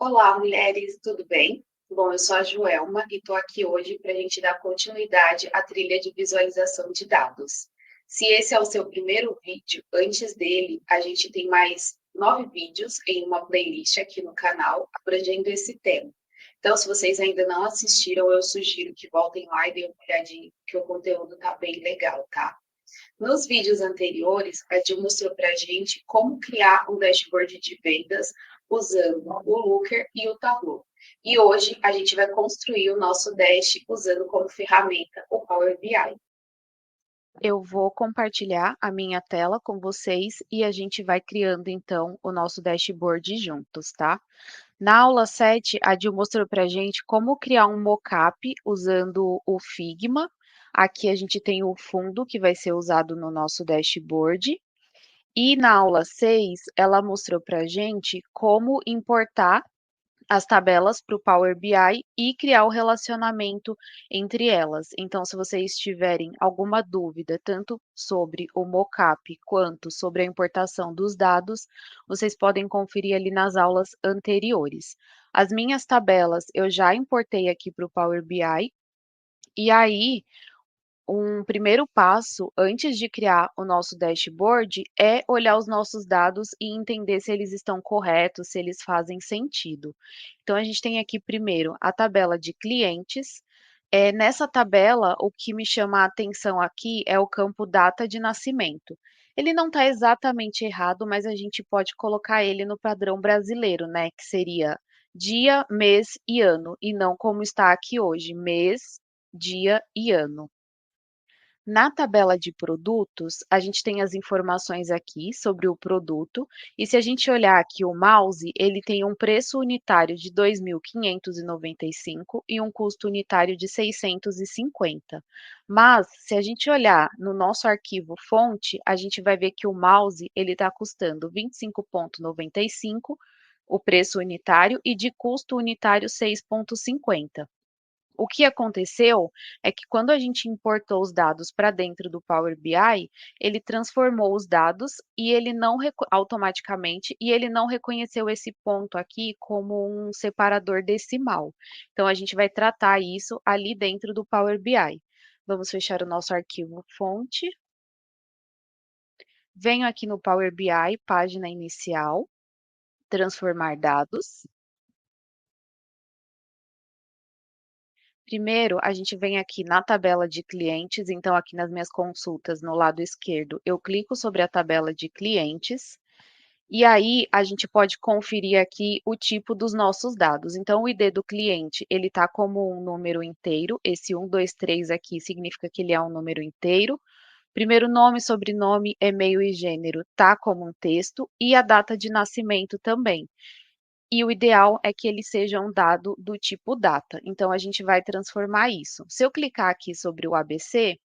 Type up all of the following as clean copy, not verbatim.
Olá, mulheres, tudo bem? Bom, eu sou a Joelma e estou aqui hoje para a gente dar continuidade à trilha de visualização de dados. Se esse é o seu primeiro vídeo, antes dele, a gente tem mais 9 vídeos em uma playlist aqui no canal abrangendo esse tema. Então, se vocês ainda não assistiram, eu sugiro que voltem lá e deem uma olhadinha, que o conteúdo tá bem legal, tá? Nos vídeos anteriores, a Jill mostrou para a gente como criar um dashboard de vendas usando o Looker e o Tableau. E hoje a gente vai construir o nosso dash usando como ferramenta o Power BI. Eu vou compartilhar a minha tela com vocês e a gente vai criando então o nosso dashboard juntos, tá? Na aula 7, a Dil mostrou para a gente como criar um mockup usando o Figma. Aqui a gente tem o fundo que vai ser usado no nosso dashboard. E na aula 6, ela mostrou para a gente como importar as tabelas para o Power BI e criar o relacionamento entre elas. Então, se vocês tiverem alguma dúvida, tanto sobre o mockup quanto sobre a importação dos dados, vocês podem conferir ali nas aulas anteriores. As minhas tabelas eu já importei aqui para o Power BI, e aí um primeiro passo, antes de criar o nosso dashboard, é olhar os nossos dados e entender se eles estão corretos, se eles fazem sentido. Então, a gente tem aqui primeiro a tabela de clientes. Nessa tabela, o que me chama a atenção aqui é o campo data de nascimento. Ele não está exatamente errado, mas a gente pode colocar ele no padrão brasileiro, né? Que seria dia, mês e ano, e não como está aqui hoje, mês, dia e ano. Na tabela de produtos, a gente tem as informações aqui sobre o produto, e se a gente olhar aqui o mouse, ele tem um preço unitário de 2.595 e um custo unitário de 650. Mas, se a gente olhar no nosso arquivo fonte, a gente vai ver que o mouse ele está custando 25,95, o preço unitário, e de custo unitário 6,50. O que aconteceu é que quando a gente importou os dados para dentro do Power BI, ele transformou os dados e ele não automaticamente e ele não reconheceu esse ponto aqui como um separador decimal. Então a gente vai tratar isso ali dentro do Power BI. Vamos fechar o nosso arquivo fonte. Venho aqui no Power BI, página inicial, transformar dados. Primeiro, a gente vem aqui na tabela de clientes, então aqui nas minhas consultas, no lado esquerdo, eu clico sobre a tabela de clientes, e aí a gente pode conferir aqui o tipo dos nossos dados. Então, o ID do cliente, ele está como um número inteiro, esse 123 aqui significa que ele é um número inteiro. Primeiro nome, sobrenome, e-mail e gênero tá como um texto, e a data de nascimento também. E o ideal é que ele seja um dado do tipo data. Então, a gente vai transformar isso. Se eu clicar aqui sobre o ABC,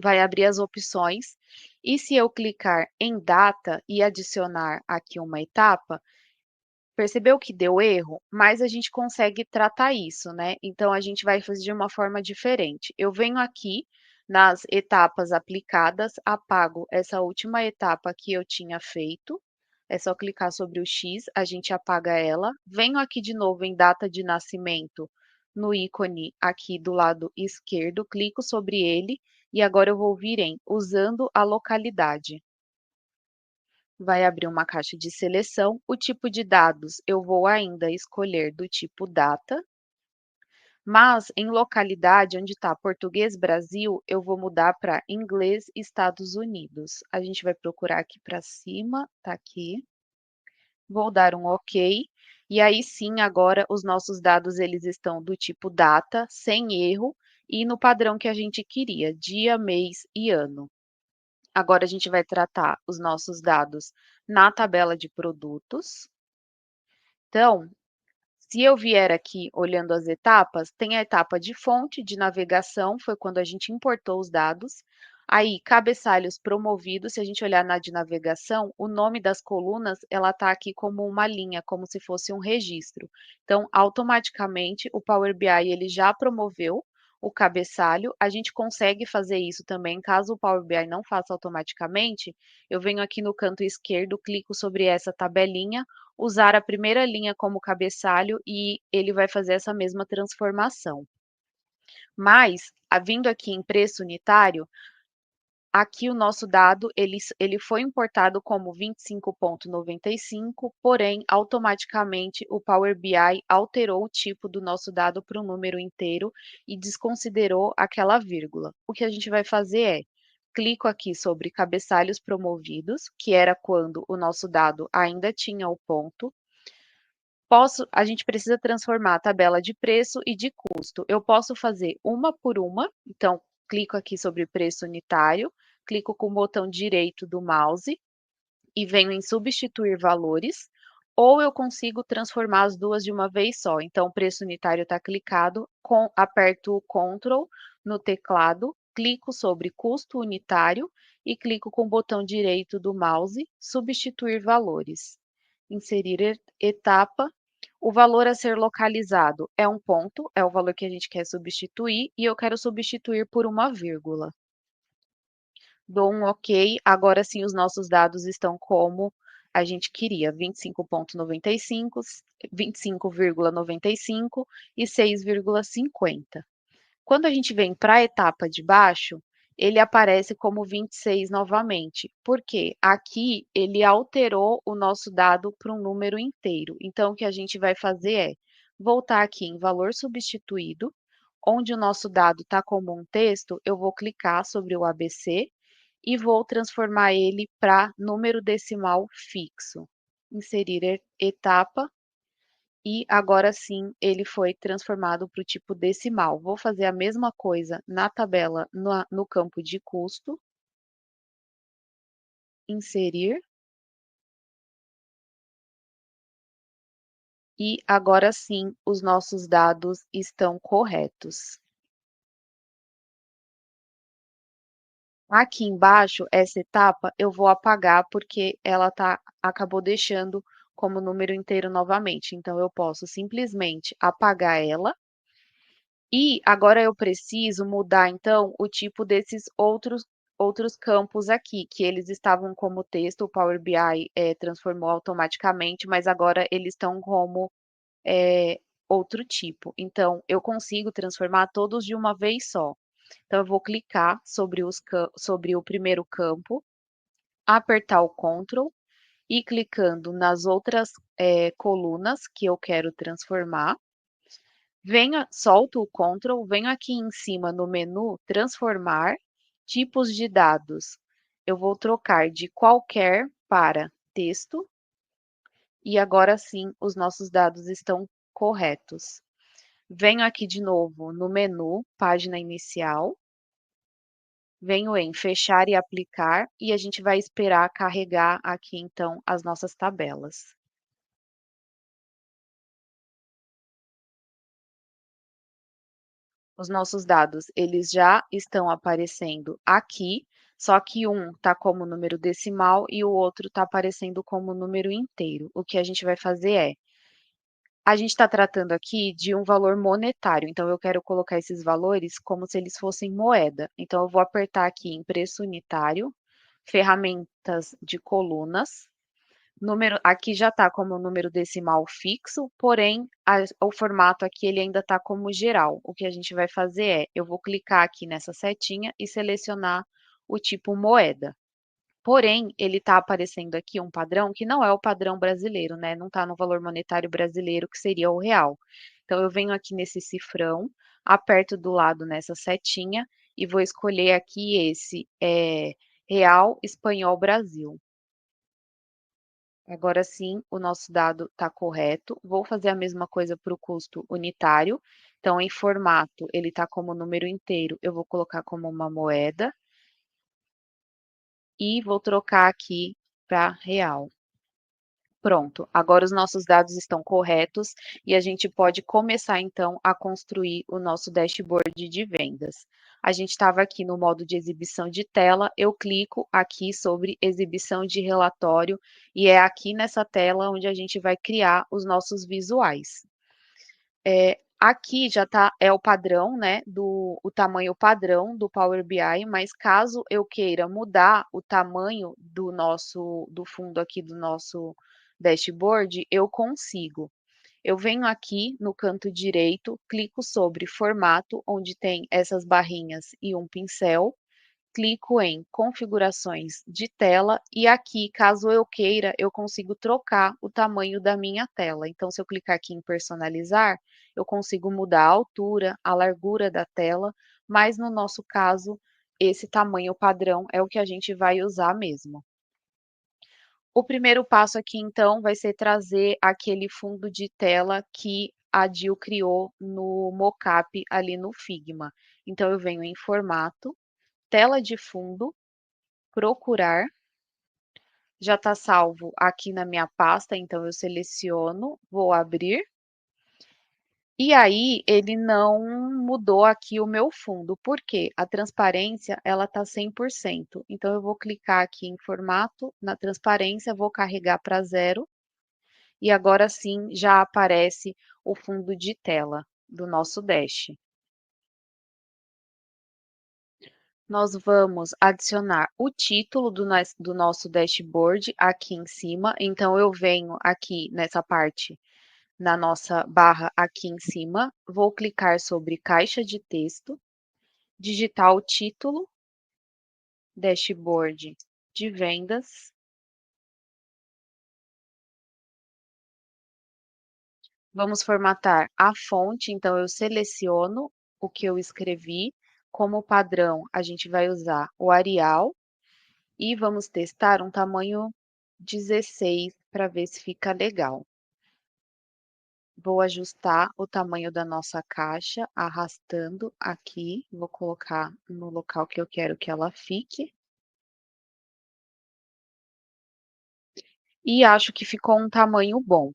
vai abrir as opções. E se eu clicar em data e adicionar aqui uma etapa, percebeu que deu erro? Mas a gente consegue tratar isso, né? Então, a gente vai fazer de uma forma diferente. Eu venho aqui nas etapas aplicadas, apago essa última etapa que eu tinha feito. É só clicar sobre o X, a gente apaga ela. Venho aqui de novo em data de nascimento, no ícone aqui do lado esquerdo, clico sobre ele e agora eu vou vir em usando a localidade. Vai abrir uma caixa de seleção. O tipo de dados eu vou ainda escolher do tipo data, mas em localidade, onde está português Brasil, eu vou mudar para inglês Estados Unidos. A gente vai procurar aqui para cima, tá aqui. Vou dar um OK. E aí sim, agora os nossos dados eles estão do tipo data, sem erro, e no padrão que a gente queria, dia, mês e ano. Agora a gente vai tratar os nossos dados na tabela de produtos. Então, se eu vier aqui olhando as etapas, tem a etapa de fonte, de navegação, foi quando a gente importou os dados. Aí, cabeçalhos promovidos, se a gente olhar na de navegação, o nome das colunas, ela está aqui como uma linha, como se fosse um registro. Então, automaticamente, o Power BI ele já promoveu o cabeçalho. A gente consegue fazer isso também, caso o Power BI não faça automaticamente, eu venho aqui no canto esquerdo, clico sobre essa tabelinha, usar a primeira linha como cabeçalho e ele vai fazer essa mesma transformação. Mas, vindo aqui em preço unitário, aqui o nosso dado ele foi importado como 25,95, porém, automaticamente o Power BI alterou o tipo do nosso dado para um número inteiro e desconsiderou aquela vírgula. O que a gente vai fazer é, clico aqui sobre cabeçalhos promovidos, que era quando o nosso dado ainda tinha o ponto. A gente precisa transformar a tabela de preço e de custo. Eu posso fazer uma por uma, então clico aqui sobre preço unitário, clico com o botão direito do mouse e venho em substituir valores, ou eu consigo transformar as duas de uma vez só. Então, o preço unitário está clicado, aperto o Ctrl no teclado, clico sobre custo unitário e clico com o botão direito do mouse, substituir valores. Inserir etapa. O valor a ser localizado é um ponto, é o valor que a gente quer substituir, e eu quero substituir por uma vírgula. Dou um OK, agora sim os nossos dados estão como a gente queria, 25,95, 25,95 e 6,50. Quando a gente vem para a etapa de baixo, ele aparece como 26 novamente, porque aqui ele alterou o nosso dado para um número inteiro. Então, o que a gente vai fazer é voltar aqui em valor substituído, onde o nosso dado está como um texto, eu vou clicar sobre o ABC e vou transformar ele para número decimal fixo. Inserir etapa e agora sim ele foi transformado para o tipo decimal. Vou fazer a mesma coisa na tabela, no campo de custo, inserir, e agora sim os nossos dados estão corretos. Aqui embaixo, essa etapa, eu vou apagar porque ela acabou deixando como número inteiro novamente. Então, eu posso simplesmente apagar ela. E agora eu preciso mudar, então, o tipo desses outros campos aqui, que eles estavam como texto, o Power BI transformou automaticamente, mas agora eles estão como outro tipo. Então, eu consigo transformar todos de uma vez só. Então, eu vou clicar sobre o primeiro campo, apertar o Ctrl e clicando nas outras colunas que eu quero transformar. Solto o Ctrl, venho aqui em cima no menu Transformar, Tipos de dados. Eu vou trocar de qualquer para texto e agora sim os nossos dados estão corretos. Venho aqui de novo no menu Página Inicial, venho em Fechar e Aplicar e a gente vai esperar carregar aqui então as nossas tabelas. Os nossos dados, eles já estão aparecendo aqui, só que um está como número decimal e o outro está aparecendo como número inteiro. O que a gente vai fazer a gente está tratando aqui de um valor monetário, então eu quero colocar esses valores como se eles fossem moeda. Então eu vou apertar aqui em preço unitário, ferramentas de colunas, aqui já está como número decimal fixo, porém o formato aqui ele ainda está como geral. O que a gente vai fazer eu vou clicar aqui nessa setinha e selecionar o tipo moeda. Porém, ele está aparecendo aqui um padrão que não é o padrão brasileiro, né? Não está no valor monetário brasileiro, que seria o real. Então, eu venho aqui nesse cifrão, aperto do lado nessa setinha e vou escolher aqui esse Real Espanhol Brasil. Agora sim, o nosso dado está correto. Vou fazer a mesma coisa para o custo unitário. Então, em formato, ele está como número inteiro, eu vou colocar como uma moeda. E vou trocar aqui para real. Pronto, agora os nossos dados estão corretos e a gente pode começar então a construir o nosso dashboard de vendas. A gente estava aqui no modo de exibição de tela, eu clico aqui sobre exibição de relatório e é aqui nessa tela onde a gente vai criar os nossos visuais. Aqui já tá, é o padrão, né, o tamanho padrão do Power BI, mas caso eu queira mudar o tamanho do fundo aqui do nosso dashboard, eu consigo. Eu venho aqui no canto direito, clico sobre formato, onde tem essas barrinhas e um pincel, clico em configurações de tela e aqui, caso eu queira, eu consigo trocar o tamanho da minha tela. Então, se eu clicar aqui em personalizar, eu consigo mudar a altura, a largura da tela, mas no nosso caso, esse tamanho padrão é o que a gente vai usar mesmo. O primeiro passo aqui, então, vai ser trazer aquele fundo de tela que a Dil criou no mockup ali no Figma. Então, eu venho em formato, tela de fundo, procurar, já está salvo aqui na minha pasta, então eu seleciono, vou abrir. E aí ele não mudou aqui o meu fundo, porque a transparência ela está 100%. Então eu vou clicar aqui em formato, na transparência, vou carregar para 0 e agora sim já aparece o fundo de tela do nosso dash. Nós vamos adicionar o título do nosso dashboard aqui em cima. Então, eu venho aqui nessa parte, na nossa barra aqui em cima, vou clicar sobre caixa de texto, digitar o título, dashboard de vendas. Vamos formatar a fonte, então eu seleciono o que eu escrevi. Como padrão, a gente vai usar o Arial. E vamos testar um tamanho 16 para ver se fica legal. Vou ajustar o tamanho da nossa caixa, arrastando aqui. Vou colocar no local que eu quero que ela fique. E acho que ficou um tamanho bom.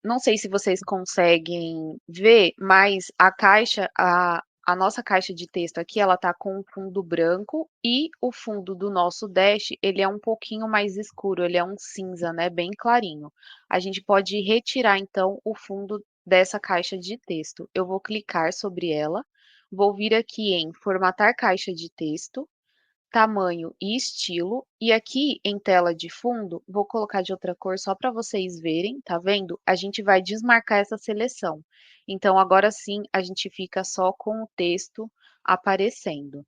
Não sei se vocês conseguem ver, mas a nossa caixa de texto aqui, ela tá com um fundo branco e o fundo do nosso dash, ele é um pouquinho mais escuro, ele é um cinza, né, bem clarinho. A gente pode retirar, então, o fundo dessa caixa de texto. Eu vou clicar sobre ela, vou vir aqui em formatar caixa de texto, tamanho e estilo. E aqui em tela de fundo, vou colocar de outra cor só para vocês verem, tá vendo? A gente vai desmarcar essa seleção. Então, agora sim, a gente fica só com o texto aparecendo.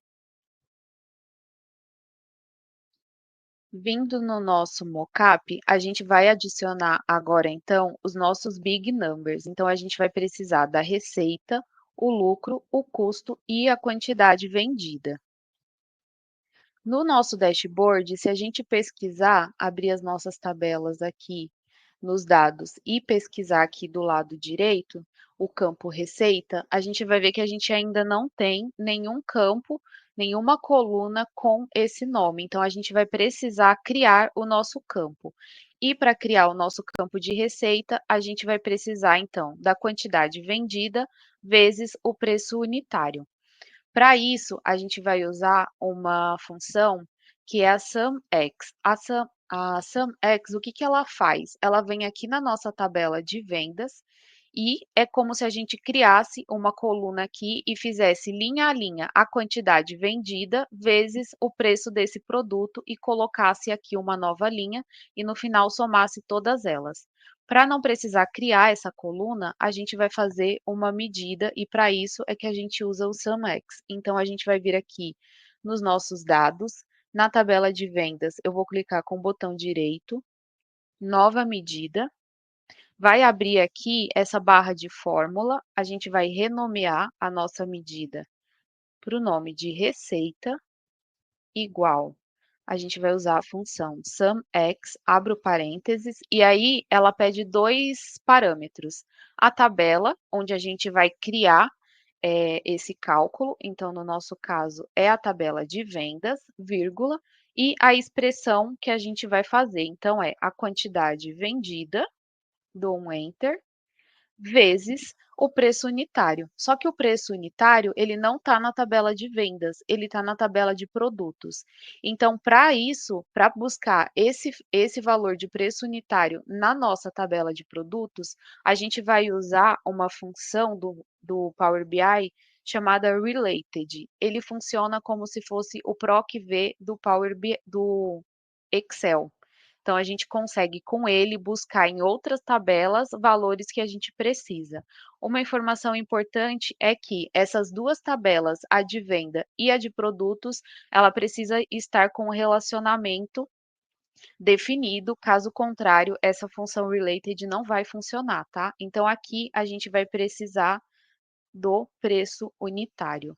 Vindo no nosso mockup, a gente vai adicionar agora, então, os nossos big numbers. Então, a gente vai precisar da receita, o lucro, o custo e a quantidade vendida. No nosso dashboard, se a gente pesquisar, abrir as nossas tabelas aqui nos dados e pesquisar aqui do lado direito, o campo receita, a gente vai ver que a gente ainda não tem nenhum campo, nenhuma coluna com esse nome. Então, a gente vai precisar criar o nosso campo. E para criar o nosso campo de receita, a gente vai precisar, então, da quantidade vendida vezes o preço unitário. Para isso, a gente vai usar uma função que é a SumX. A SumX, o que que ela faz? Ela vem aqui na nossa tabela de vendas e é como se a gente criasse uma coluna aqui e fizesse linha a linha a quantidade vendida vezes o preço desse produto e colocasse aqui uma nova linha e no final somasse todas elas. Para não precisar criar essa coluna, a gente vai fazer uma medida e para isso é que a gente usa o SumX. Então, a gente vai vir aqui nos nossos dados, na tabela de vendas, eu vou clicar com o botão direito, nova medida, vai abrir aqui essa barra de fórmula, a gente vai renomear a nossa medida para o nome de receita, igual. A gente vai usar a função SumX, abro parênteses, e aí ela pede dois parâmetros. A tabela, onde a gente vai criar esse cálculo, então no nosso caso é a tabela de vendas, vírgula, e a expressão que a gente vai fazer. Então é a quantidade vendida, dou um Enter, vezes o preço unitário. Só que o preço unitário, ele não está na tabela de vendas, ele está na tabela de produtos. Então, para isso, para buscar esse valor de preço unitário na nossa tabela de produtos, a gente vai usar uma função do Power BI chamada Related. Ele funciona como se fosse o PROC-V do Power BI, do Excel. Então, a gente consegue, com ele, buscar em outras tabelas valores que a gente precisa. Uma informação importante é que essas duas tabelas, a de venda e a de produtos, ela precisa estar com o relacionamento definido, caso contrário, essa função related não vai funcionar, tá? Então, aqui a gente vai precisar do preço unitário.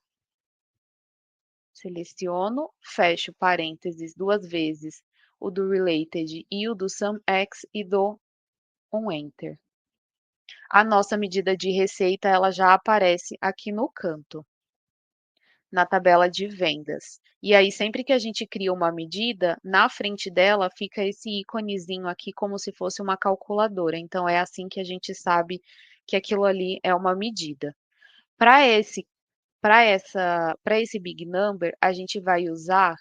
Seleciono, fecho parênteses duas vezes o do related e o do SumX e dou um Enter. A nossa medida de receita ela já aparece aqui no canto, na tabela de vendas. E aí, sempre que a gente cria uma medida, na frente dela fica esse íconezinho aqui como se fosse uma calculadora. Então, é assim que a gente sabe que aquilo ali é uma medida. Para esse Big Number, a gente vai usar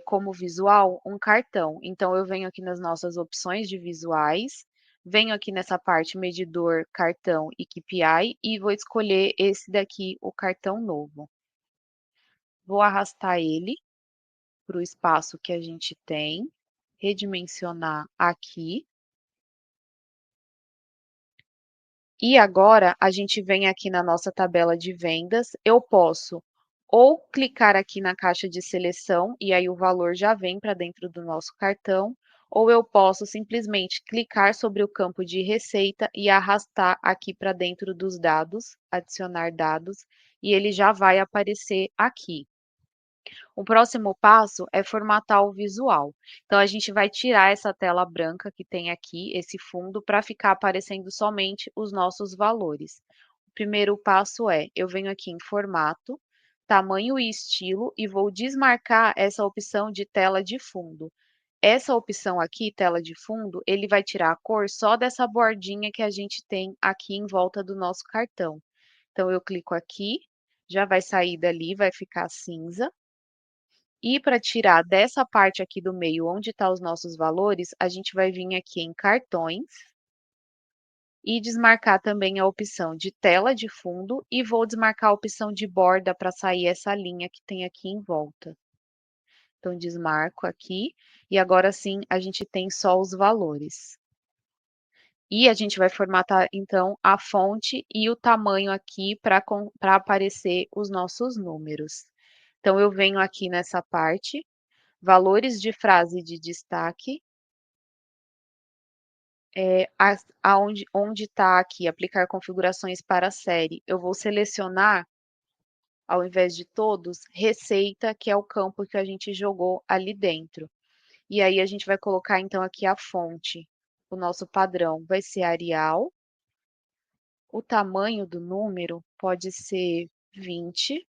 como visual um cartão. Então, eu venho aqui nas nossas opções de visuais, venho aqui nessa parte medidor, cartão e KPI e vou escolher esse daqui, o cartão novo. Vou arrastar ele para o espaço que a gente tem, redimensionar aqui. E agora a gente vem aqui na nossa tabela de vendas, eu posso ou clicar aqui na caixa de seleção e aí o valor já vem para dentro do nosso cartão, ou eu posso simplesmente clicar sobre o campo de receita e arrastar aqui para dentro dos dados, adicionar dados, e ele já vai aparecer aqui. O próximo passo é formatar o visual. Então, a gente vai tirar essa tela branca que tem aqui, esse fundo, para ficar aparecendo somente os nossos valores. O primeiro passo é, eu venho aqui em formato, tamanho e estilo, e vou desmarcar essa opção de tela de fundo. Essa opção aqui, tela de fundo, ele vai tirar a cor só dessa bordinha que a gente tem aqui em volta do nosso cartão. Então, eu clico aqui, já vai sair dali, vai ficar cinza. E para tirar dessa parte aqui do meio, onde estão os nossos valores, a gente vai vir aqui em cartões e desmarcar também a opção de tela de fundo e vou desmarcar a opção de borda para sair essa linha que tem aqui em volta. Então, desmarco aqui e agora sim a gente tem só os valores. E a gente vai formatar, então, a fonte e o tamanho aqui para aparecer os nossos números. Então, eu venho aqui nessa parte, valores de frase de destaque, onde está aqui, aplicar configurações para a série, eu vou selecionar, ao invés de todos, receita, que é o campo que a gente jogou ali dentro. E aí a gente vai colocar então aqui a fonte, o nosso padrão vai ser Arial, o tamanho do número pode ser 20,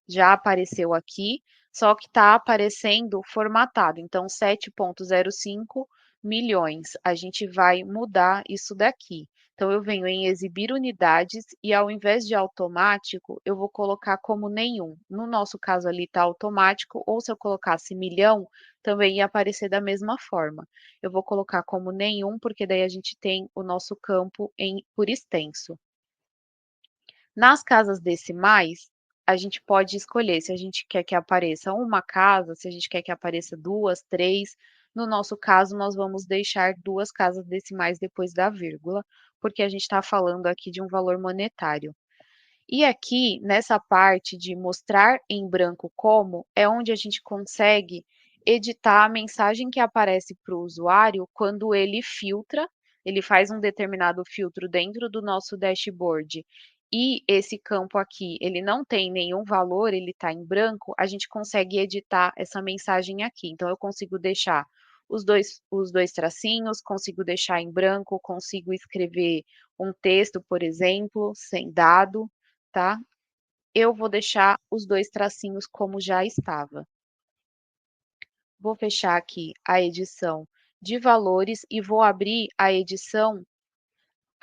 já apareceu aqui, só que está aparecendo formatado. Então, 7,05 milhões. A gente vai mudar isso daqui. Então, eu venho em exibir unidades e ao invés de automático, eu vou colocar como nenhum. No nosso caso ali está automático, ou se eu colocasse milhão, também ia aparecer da mesma forma. Eu vou colocar como nenhum, porque daí a gente tem o nosso campo por extenso. Nas casas decimais, a gente pode escolher se a gente quer que apareça uma casa, se a gente quer que apareça duas, três. No nosso caso, nós vamos deixar duas casas decimais depois da vírgula, porque a gente está falando aqui de um valor monetário. E aqui, nessa parte de mostrar em branco como, é onde a gente consegue editar a mensagem que aparece para o usuário quando ele filtra, ele faz um determinado filtro dentro do nosso dashboard e esse campo aqui, ele não tem nenhum valor, ele está em branco, a gente consegue editar essa mensagem aqui. Então, eu consigo deixar os dois tracinhos, consigo deixar em branco, consigo escrever um texto, por exemplo, sem dado, tá? Eu vou deixar os dois tracinhos como já estava. Vou fechar aqui a edição de valores e vou abrir a edição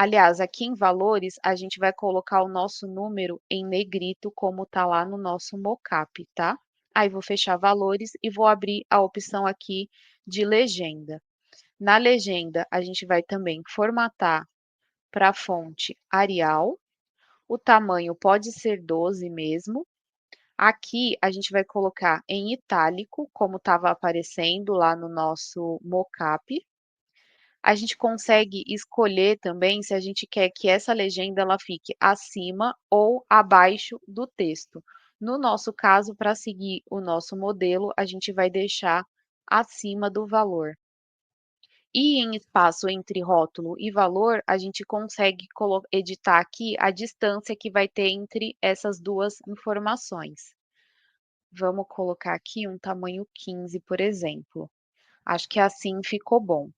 Aliás, aqui em valores, a gente vai colocar o nosso número em negrito, como está lá no nosso mockup, tá? Aí vou fechar valores e vou abrir a opção aqui de legenda. Na legenda, a gente vai também formatar para a fonte Arial. O tamanho pode ser 12 mesmo. Aqui a gente vai colocar em itálico, como estava aparecendo lá no nosso mockup. A gente consegue escolher também se a gente quer que essa legenda ela fique acima ou abaixo do texto. No nosso caso, para seguir o nosso modelo, a gente vai deixar acima do valor. E em espaço entre rótulo e valor, a gente consegue editar aqui a distância que vai ter entre essas duas informações. Vamos colocar aqui um tamanho 15, por exemplo. Acho que assim ficou bom.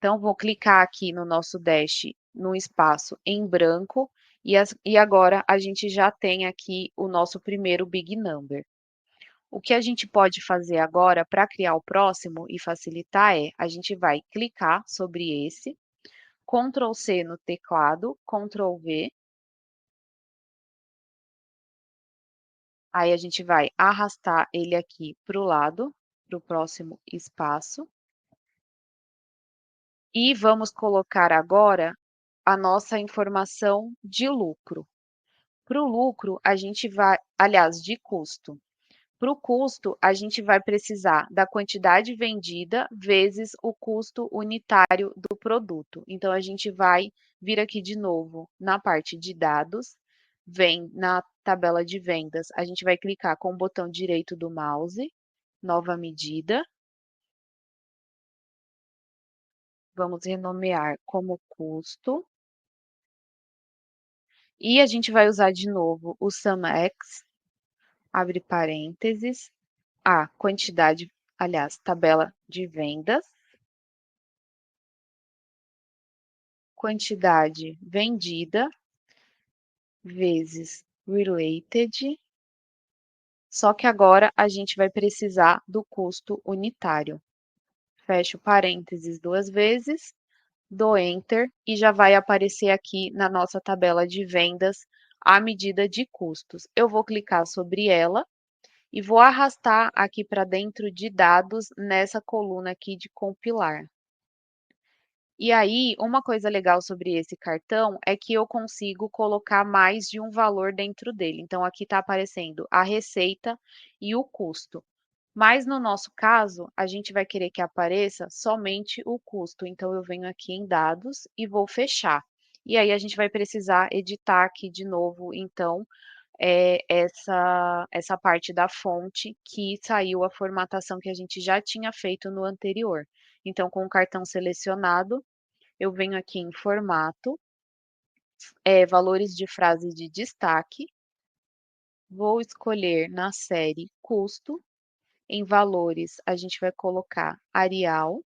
Então, vou clicar aqui no nosso dash, no espaço em branco, e agora a gente já tem aqui o nosso primeiro big number. O que a gente pode fazer agora para criar o próximo e facilitar é, a gente vai clicar sobre esse, Ctrl C no teclado, Ctrl V. Aí a gente vai arrastar ele aqui para o lado, para o próximo espaço. E vamos colocar agora a nossa informação de lucro. Para o lucro, a gente vai, aliás, de custo. Para o custo, a gente vai precisar da quantidade vendida vezes o custo unitário do produto. Então, a gente vai vir aqui de novo na parte de dados, vem na tabela de vendas, a gente vai clicar com o botão direito do mouse, nova medida. Vamos renomear como custo. E a gente vai usar de novo o SumX, abre parênteses, a quantidade, aliás, tabela de vendas, quantidade vendida vezes related, só que agora a gente vai precisar do custo unitário. Fecho parênteses duas vezes, dou Enter e já vai aparecer aqui na nossa tabela de vendas a medida de custos. Eu vou clicar sobre ela e vou arrastar aqui para dentro de dados nessa coluna aqui de compilar. E aí, uma coisa legal sobre esse cartão é que eu consigo colocar mais de um valor dentro dele. Então, aqui está aparecendo a receita e o custo. Mas no nosso caso, a gente vai querer que apareça somente o custo. Então, eu venho aqui em dados e vou fechar. E aí, a gente vai precisar editar aqui de novo, então, essa parte da fonte que saiu a formatação que a gente já tinha feito no anterior. Então, com o cartão selecionado, eu venho aqui em formato, valores de frase de destaque, vou escolher na série custo, em valores a gente vai colocar Arial,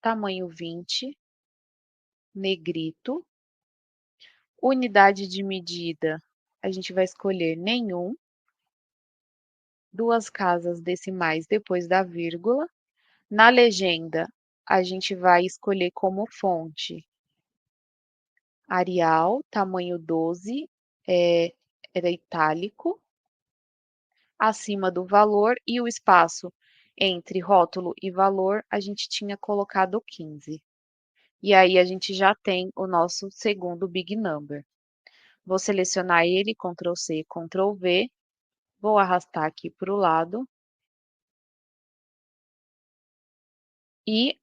tamanho 20, negrito, unidade de medida a gente vai escolher nenhum, duas casas decimais depois da vírgula, na legenda a gente vai escolher como fonte Arial, tamanho 12, era itálico, acima do valor e o espaço entre rótulo e valor a gente tinha colocado 15. E aí a gente já tem o nosso segundo big number. Vou selecionar ele, Ctrl C, Ctrl V, vou arrastar aqui para o lado. E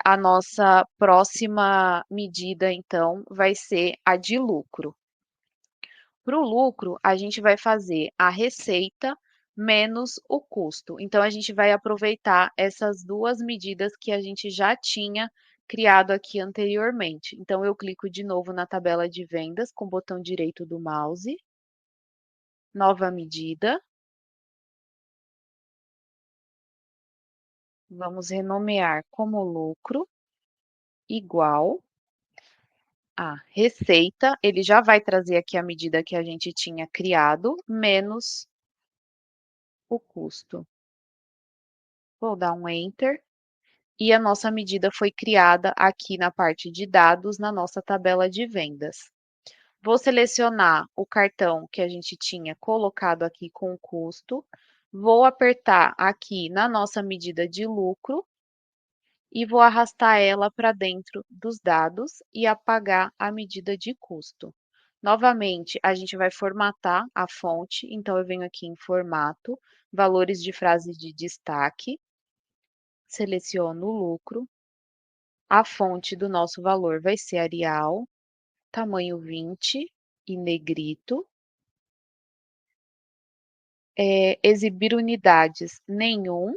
a nossa próxima medida, então, vai ser a de lucro. Para o lucro, a gente vai fazer a receita menos o custo. Então, a gente vai aproveitar essas duas medidas que a gente já tinha criado aqui anteriormente. Então, eu clico de novo na tabela de vendas com o botão direito do mouse, nova medida. Vamos renomear como lucro igual a receita. Ele já vai trazer aqui a medida que a gente tinha criado, menos o custo. Vou dar um Enter e a nossa medida foi criada aqui na parte de dados, na nossa tabela de vendas. Vou selecionar o cartão que a gente tinha colocado aqui com o custo, vou apertar aqui na nossa medida de lucro e vou arrastar ela para dentro dos dados e apagar a medida de custo. Novamente, a gente vai formatar a fonte, então eu venho aqui em formato, valores de frase de destaque, seleciono o lucro, a fonte do nosso valor vai ser Arial, tamanho 20 e negrito. Exibir unidades, nenhum.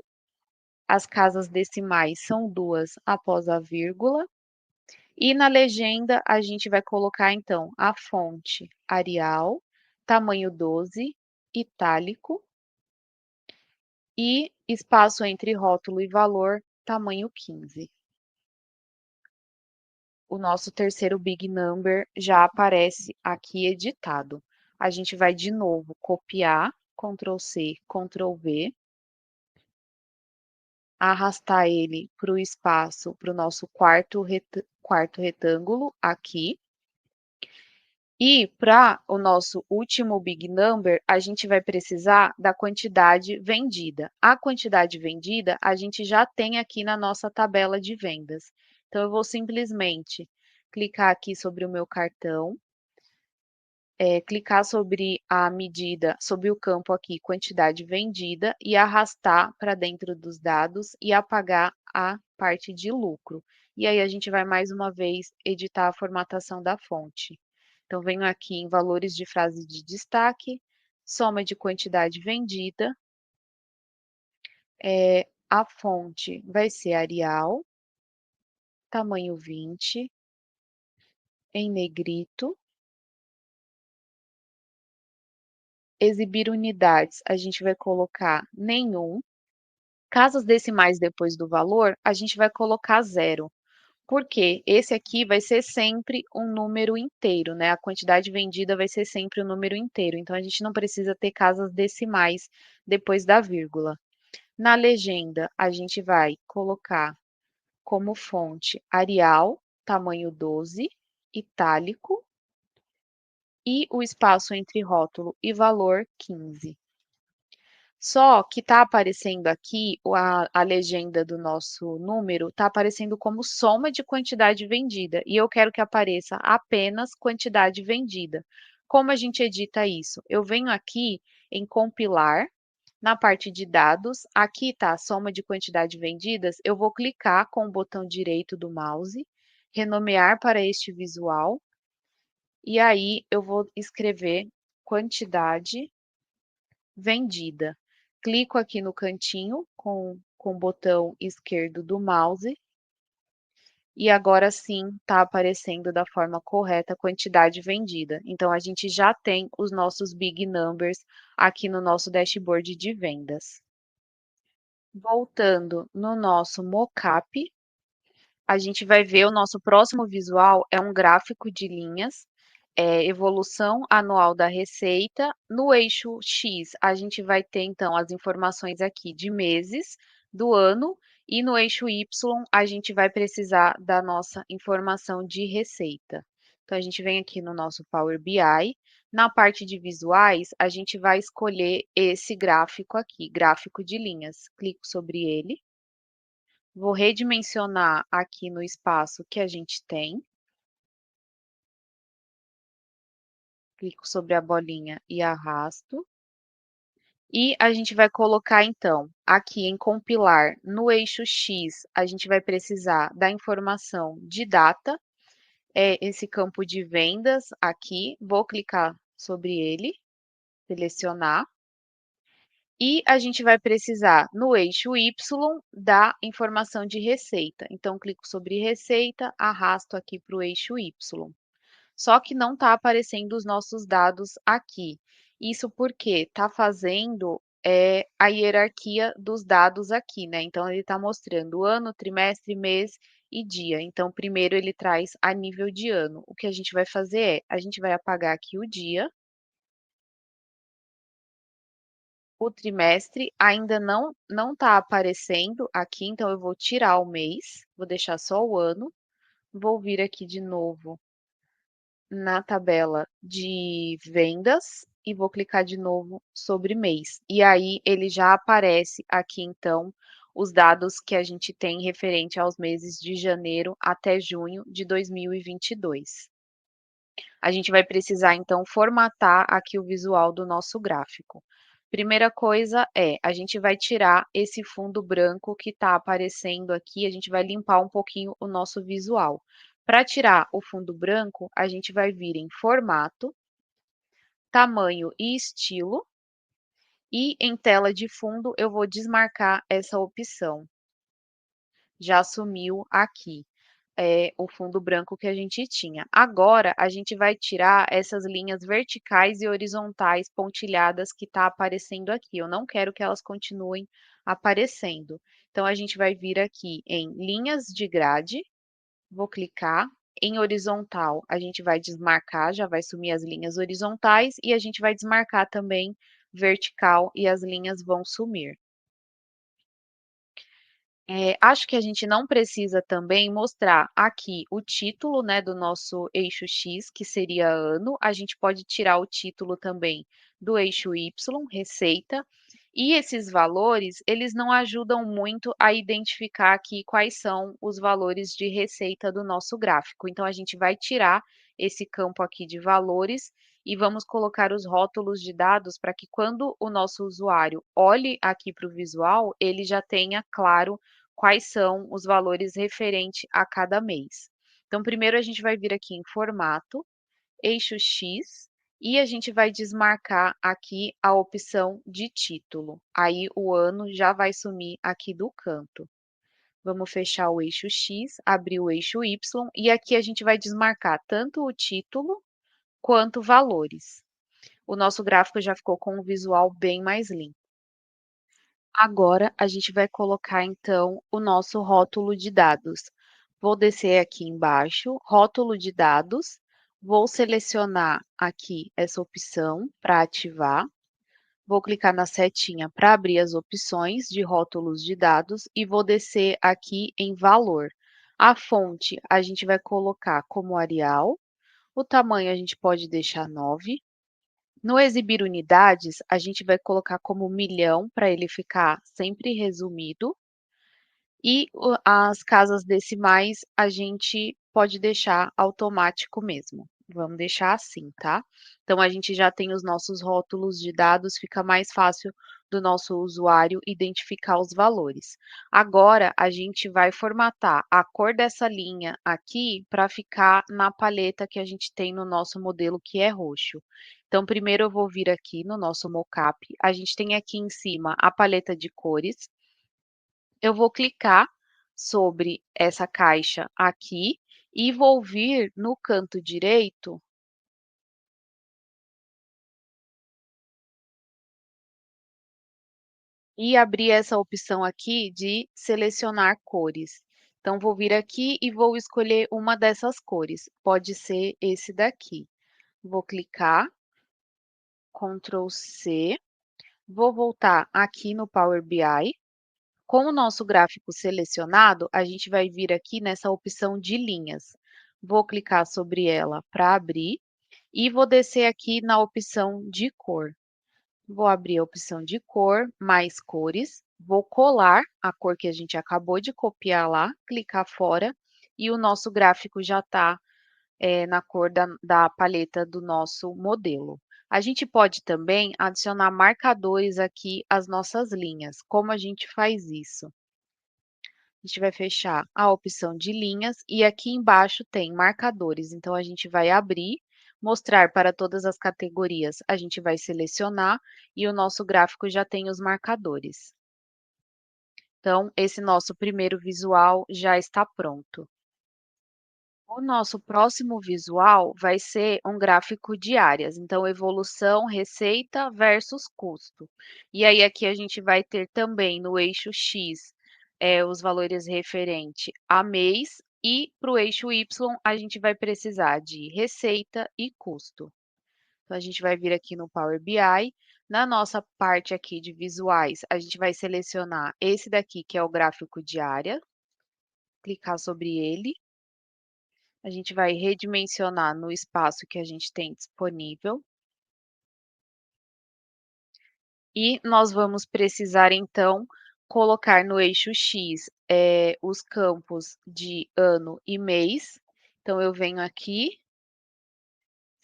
As casas decimais são 2 após a vírgula. E na legenda, a gente vai colocar, então, a fonte Arial, tamanho 12, itálico, e espaço entre rótulo e valor, tamanho 15. O nosso terceiro Big Number já aparece aqui editado. A gente vai de novo copiar, Ctrl C, Ctrl V, arrastar ele para o espaço, para o nosso quarto retângulo aqui. E para o nosso último Big Number, a gente vai precisar da quantidade vendida. A quantidade vendida a gente já tem aqui na nossa tabela de vendas. Então, eu vou simplesmente clicar aqui sobre o meu cartão, clicar sobre a medida, sobre o campo aqui, quantidade vendida, e arrastar para dentro dos dados e apagar a parte de lucro. E aí a gente vai mais uma vez editar a formatação da fonte. Então, venho aqui em valores de frase de destaque, soma de quantidade vendida, a fonte vai ser Arial, tamanho 20, em negrito. Exibir unidades, a gente vai colocar nenhum. Casas decimais depois do valor, a gente vai colocar 0. Porque esse aqui vai ser sempre um número inteiro, né? A quantidade vendida vai ser sempre um número inteiro. Então, a gente não precisa ter casas decimais depois da vírgula. Na legenda, a gente vai colocar como fonte Arial, tamanho 12, itálico, e o espaço entre rótulo e valor 15. Só que está aparecendo aqui a legenda do nosso número, está aparecendo como soma de quantidade vendida, e eu quero que apareça apenas quantidade vendida. Como a gente edita isso? Eu venho aqui em compilar, na parte de dados, aqui está a soma de quantidade vendidas, eu vou clicar com o botão direito do mouse, renomear para este visual, e aí eu vou escrever quantidade vendida. Clico aqui no cantinho com o botão esquerdo do mouse e agora sim está aparecendo da forma correta a quantidade vendida. Então, a gente já tem os nossos big numbers aqui no nosso dashboard de vendas. Voltando no nosso mockup, a gente vai ver o nosso próximo visual é um gráfico de linhas, evolução anual da receita. No eixo X, a gente vai ter, então, as informações aqui de meses do ano, e no eixo Y, a gente vai precisar da nossa informação de receita. Então, a gente vem aqui no nosso Power BI. Na parte de visuais, a gente vai escolher esse gráfico aqui, gráfico de linhas. Clico sobre ele. Vou redimensionar aqui no espaço que a gente tem. Clico sobre a bolinha e arrasto. E a gente vai colocar, então, aqui em compilar, no eixo X, a gente vai precisar da informação de data, esse campo de vendas aqui. Vou clicar sobre ele, selecionar. E a gente vai precisar, no eixo Y, da informação de receita. Então, clico sobre receita, arrasto aqui para o eixo Y. Só que não está aparecendo os nossos dados aqui. Isso porque está fazendo a hierarquia dos dados aqui, né? Então, ele está mostrando ano, trimestre, mês e dia. Então, primeiro ele traz a nível de ano. O que a gente vai fazer a gente vai apagar aqui o dia, o trimestre ainda não está aparecendo aqui, então eu vou tirar o mês, vou deixar só o ano, vou vir aqui de novo na tabela de vendas e vou clicar de novo sobre mês. E aí ele já aparece aqui então os dados que a gente tem referente aos meses de janeiro até junho de 2022. A gente vai precisar então formatar aqui o visual do nosso gráfico. Primeira coisa é, a gente vai tirar esse fundo branco que está aparecendo aqui, a gente vai limpar um pouquinho o nosso visual. Para tirar o fundo branco, a gente vai vir em formato, tamanho e estilo, e em tela de fundo eu vou desmarcar essa opção. Já sumiu aqui. O fundo branco que a gente tinha. Agora, a gente vai tirar essas linhas verticais e horizontais pontilhadas que está aparecendo aqui. Eu não quero que elas continuem aparecendo. Então, a gente vai vir aqui em linhas de grade, vou clicar. Em horizontal, a gente vai desmarcar, já vai sumir as linhas horizontais, e a gente vai desmarcar também vertical e as linhas vão sumir. Acho que a gente não precisa também mostrar aqui o título, né, do nosso eixo X, que seria ano. A gente pode tirar o título também do eixo Y, receita. E esses valores, eles não ajudam muito a identificar aqui quais são os valores de receita do nosso gráfico. Então, a gente vai tirar esse campo aqui de valores e vamos colocar os rótulos de dados para que quando o nosso usuário olhe aqui para o visual, ele já tenha claro quais são os valores referente a cada mês. Então, primeiro a gente vai vir aqui em formato, eixo X, e a gente vai desmarcar aqui a opção de título. Aí o ano já vai sumir aqui do canto. Vamos fechar o eixo X, abrir o eixo Y, e aqui a gente vai desmarcar tanto o título quanto valores. O nosso gráfico já ficou com um visual bem mais limpo. Agora, a gente vai colocar, então, o nosso rótulo de dados. Vou descer aqui embaixo, rótulo de dados, vou selecionar aqui essa opção para ativar, vou clicar na setinha para abrir as opções de rótulos de dados e vou descer aqui em valor. A fonte a gente vai colocar como Arial, o tamanho a gente pode deixar 9, no exibir unidades, a gente vai colocar como milhão para ele ficar sempre resumido. E as casas decimais a gente pode deixar automático mesmo. Vamos deixar assim, tá? Então, a gente já tem os nossos rótulos de dados, fica mais fácil do nosso usuário identificar os valores. Agora, a gente vai formatar a cor dessa linha aqui para ficar na paleta que a gente tem no nosso modelo, que é roxo. Então, primeiro eu vou vir aqui no nosso mockup. A gente tem aqui em cima a paleta de cores. Eu vou clicar sobre essa caixa aqui e vou vir no canto direito e abrir essa opção aqui de selecionar cores. Então, vou vir aqui e vou escolher uma dessas cores. Pode ser esse daqui. Vou clicar, Ctrl C, vou voltar aqui no Power BI. Com o nosso gráfico selecionado, a gente vai vir aqui nessa opção de linhas. Vou clicar sobre ela para abrir e vou descer aqui na opção de cor. Vou abrir a opção de cor, mais cores, vou colar a cor que a gente acabou de copiar lá, clicar fora e o nosso gráfico já está na cor da paleta do nosso modelo. A gente pode também adicionar marcadores aqui às nossas linhas. Como a gente faz isso? A gente vai fechar a opção de linhas e aqui embaixo tem marcadores. Então, a gente vai abrir, mostrar para todas as categorias, a gente vai selecionar e o nosso gráfico já tem os marcadores. Então, esse nosso primeiro visual já está pronto. O nosso próximo visual vai ser um gráfico de áreas, então evolução, receita versus custo. E aí aqui a gente vai ter também no eixo X os valores referente a mês e para o eixo Y a gente vai precisar de receita e custo. Então a gente vai vir aqui no Power BI, Na nossa parte aqui de visuais, a gente vai selecionar esse daqui, que é o gráfico de área, clicar sobre ele. A gente vai redimensionar no espaço que a gente tem disponível. E nós vamos precisar, então, colocar no eixo X, os campos de ano e mês. Então, eu venho aqui,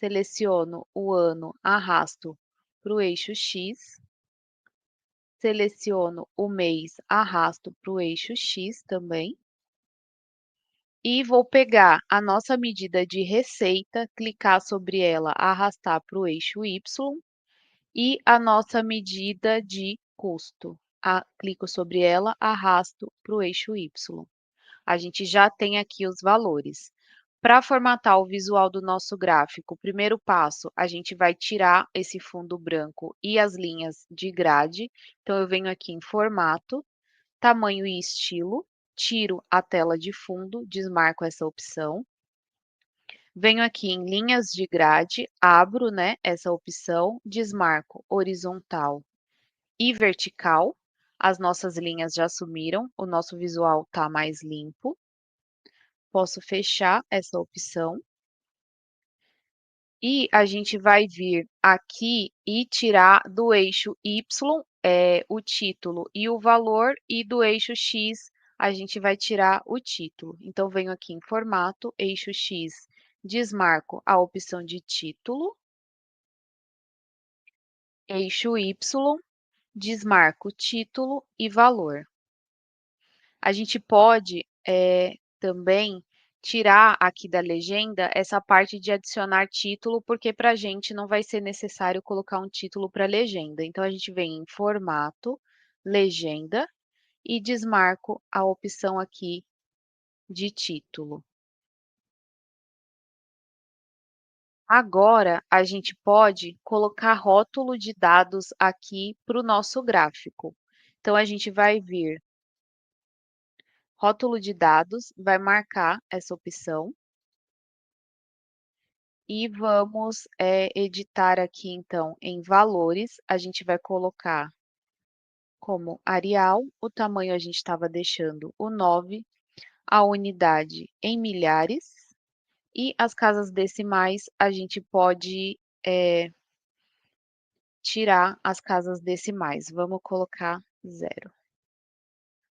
seleciono o ano, arrasto para o eixo X, seleciono o mês, arrasto para o eixo X também. E vou pegar a nossa medida de receita, clicar sobre ela, arrastar para o eixo Y e a nossa medida de custo. Clico sobre ela, arrasto para o eixo Y. A gente já tem aqui os valores. Para formatar o visual do nosso gráfico, o primeiro passo, a gente vai tirar esse fundo branco e as linhas de grade. Então, eu venho aqui em formato, tamanho e estilo, tiro a tela de fundo, desmarco essa opção. Venho aqui em linhas de grade, abro, né, essa opção, desmarco horizontal e vertical. As nossas linhas já sumiram, o nosso visual está mais limpo. Posso fechar essa opção. E a gente vai vir aqui e tirar do eixo Y o título e o valor, e do eixo X a gente vai tirar o título. Então, venho aqui em formato, eixo X, desmarco a opção de título, eixo Y, desmarco título e valor. A gente pode também tirar aqui da legenda essa parte de adicionar título, porque para a gente não vai ser necessário colocar um título para a legenda. Então, a gente vem em formato, legenda, e desmarco a opção aqui de título. Agora, a gente pode colocar rótulo de dados aqui para o nosso gráfico. Então, a gente vai vir rótulo de dados, vai marcar essa opção. E vamos editar aqui, então, em valores, a gente vai colocar como Arial, o tamanho a gente estava deixando o 9, a unidade em milhares, e as casas decimais a gente pode tirar as casas decimais. Vamos colocar 0.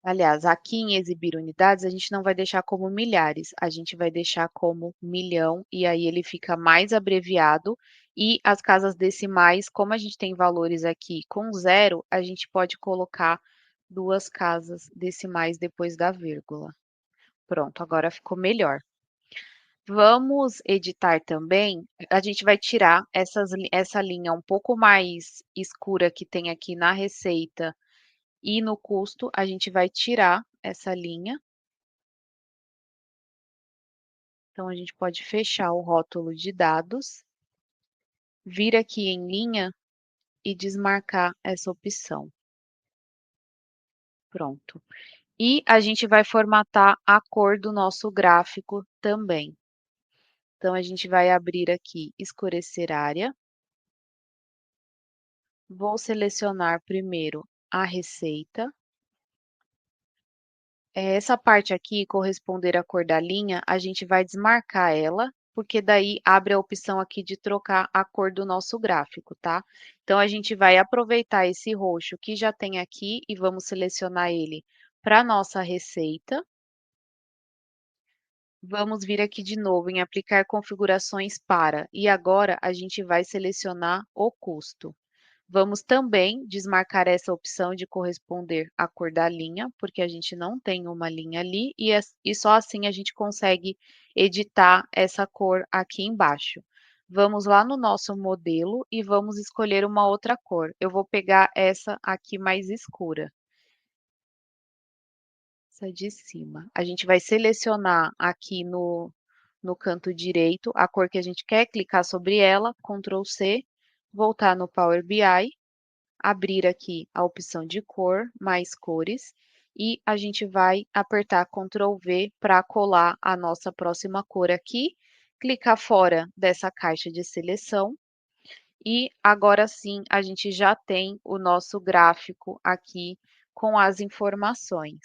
Aliás, aqui em exibir unidades, a gente não vai deixar como milhares, a gente vai deixar como milhão, e aí ele fica mais abreviado. E as casas decimais, como a gente tem valores aqui com 0, a gente pode colocar 2 casas decimais depois da vírgula. Pronto, agora ficou melhor. Vamos editar também, a gente vai tirar essa linha um pouco mais escura que tem aqui na receita e no custo, a gente vai tirar essa linha. Então, a gente pode fechar o rótulo de dados, vir aqui em linha e desmarcar essa opção. Pronto. E a gente vai formatar a cor do nosso gráfico também. Então, a gente vai abrir aqui, escurecer área. Vou selecionar primeiro a receita. Essa parte aqui, corresponder à cor da linha, a gente vai desmarcar ela, porque daí abre a opção aqui de trocar a cor do nosso gráfico, tá? Então, a gente vai aproveitar esse roxo que já tem aqui e vamos selecionar ele para a nossa receita. Vamos vir aqui de novo em aplicar configurações para, e agora a gente vai selecionar o custo. Vamos também desmarcar essa opção de corresponder à cor da linha, porque a gente não tem uma linha ali, e só assim a gente consegue editar essa cor aqui embaixo. Vamos lá no nosso modelo e vamos escolher uma outra cor. Eu vou pegar essa aqui mais escura. Essa de cima. A gente vai selecionar aqui no canto direito a cor que a gente quer, clicar sobre ela, Ctrl C, voltar no Power BI, abrir aqui a opção de cor, mais cores, e a gente vai apertar Ctrl V para colar a nossa próxima cor aqui, clicar fora dessa caixa de seleção E agora sim, a gente já tem o nosso gráfico aqui com as informações.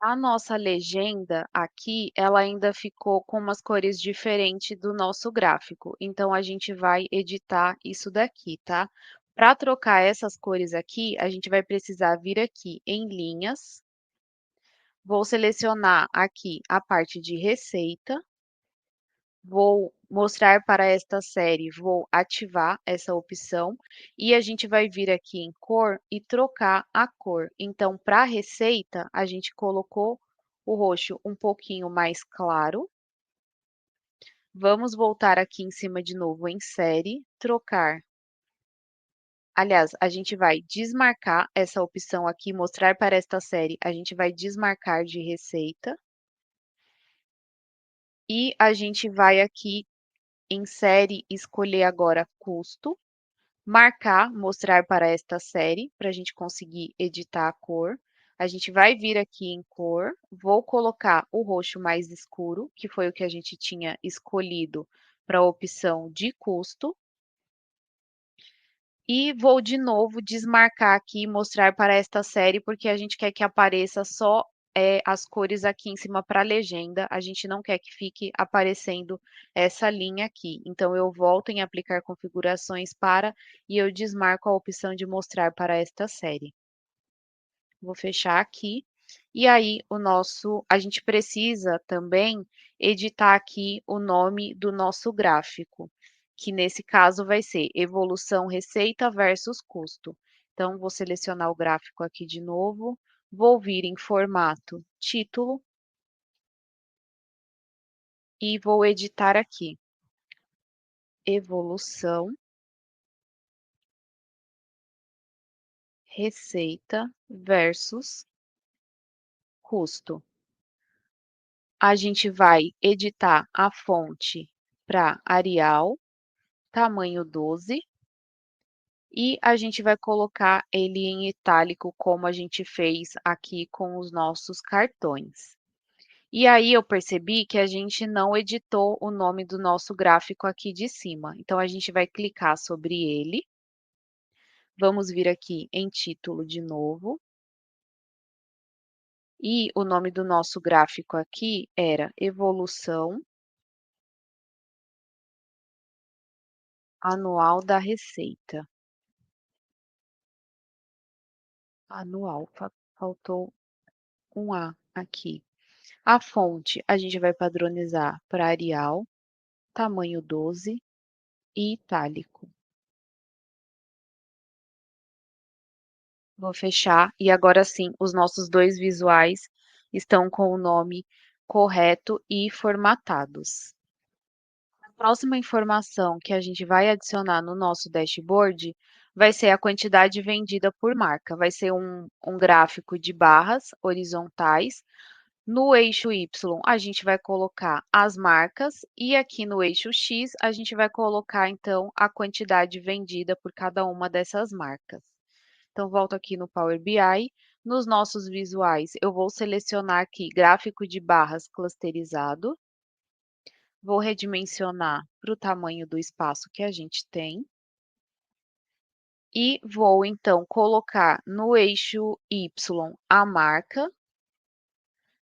A nossa legenda aqui, ela ainda ficou com umas cores diferentes do nosso gráfico, então a gente vai editar isso daqui, tá? Para trocar essas cores aqui, a gente vai precisar vir aqui em linhas, vou selecionar aqui a parte de receita, vou mostrar para esta série, vou ativar essa opção e a gente vai vir aqui em cor e trocar a cor. Então, para a receita, a gente colocou o roxo um pouquinho mais claro. Vamos voltar aqui em cima de novo em série, trocar. Aliás, a gente vai desmarcar essa opção aqui, mostrar para esta série, a gente vai desmarcar de receita. E a gente vai aqui em série escolher agora custo. Marcar, mostrar para esta série, para a gente conseguir editar a cor. A gente vai vir aqui em cor, vou colocar o roxo mais escuro, que foi o que a gente tinha escolhido para a opção de custo. E vou de novo desmarcar aqui e mostrar para esta série, porque a gente quer que apareça só as cores aqui em cima para a legenda, a gente não quer que fique aparecendo essa linha aqui. Então, eu volto em aplicar configurações para e eu desmarco a opção de mostrar para esta série. Vou fechar aqui. E aí, a gente precisa também editar aqui o nome do nosso gráfico, que nesse caso vai ser evolução receita versus custo. Então, vou selecionar o gráfico aqui de novo, vou vir em formato título e vou editar aqui. Evolução, receita versus custo. A gente vai editar a fonte para Arial, tamanho 12, e a gente vai colocar ele em itálico, como a gente fez aqui com os nossos cartões. E aí eu percebi que a gente não editou o nome do nosso gráfico aqui de cima. Então, a gente vai clicar sobre ele. Vamos vir aqui em título de novo. E o nome do nosso gráfico aqui era evolução anual da receita. Anual, faltou um A aqui. A fonte a gente vai padronizar para Arial, tamanho 12 e itálico. Vou fechar e agora sim, os nossos dois visuais estão com o nome correto e formatados. A próxima informação que a gente vai adicionar no nosso dashboard vai ser a quantidade vendida por marca. Vai ser um gráfico de barras horizontais. No eixo Y, a gente vai colocar as marcas e aqui no eixo X, a gente vai colocar, então, a quantidade vendida por cada uma dessas marcas. Então, volto aqui no Power BI. Nos nossos visuais, eu vou selecionar aqui gráfico de barras clusterizado. Vou redimensionar para o tamanho do espaço que a gente tem. E vou, então, colocar no eixo Y a marca.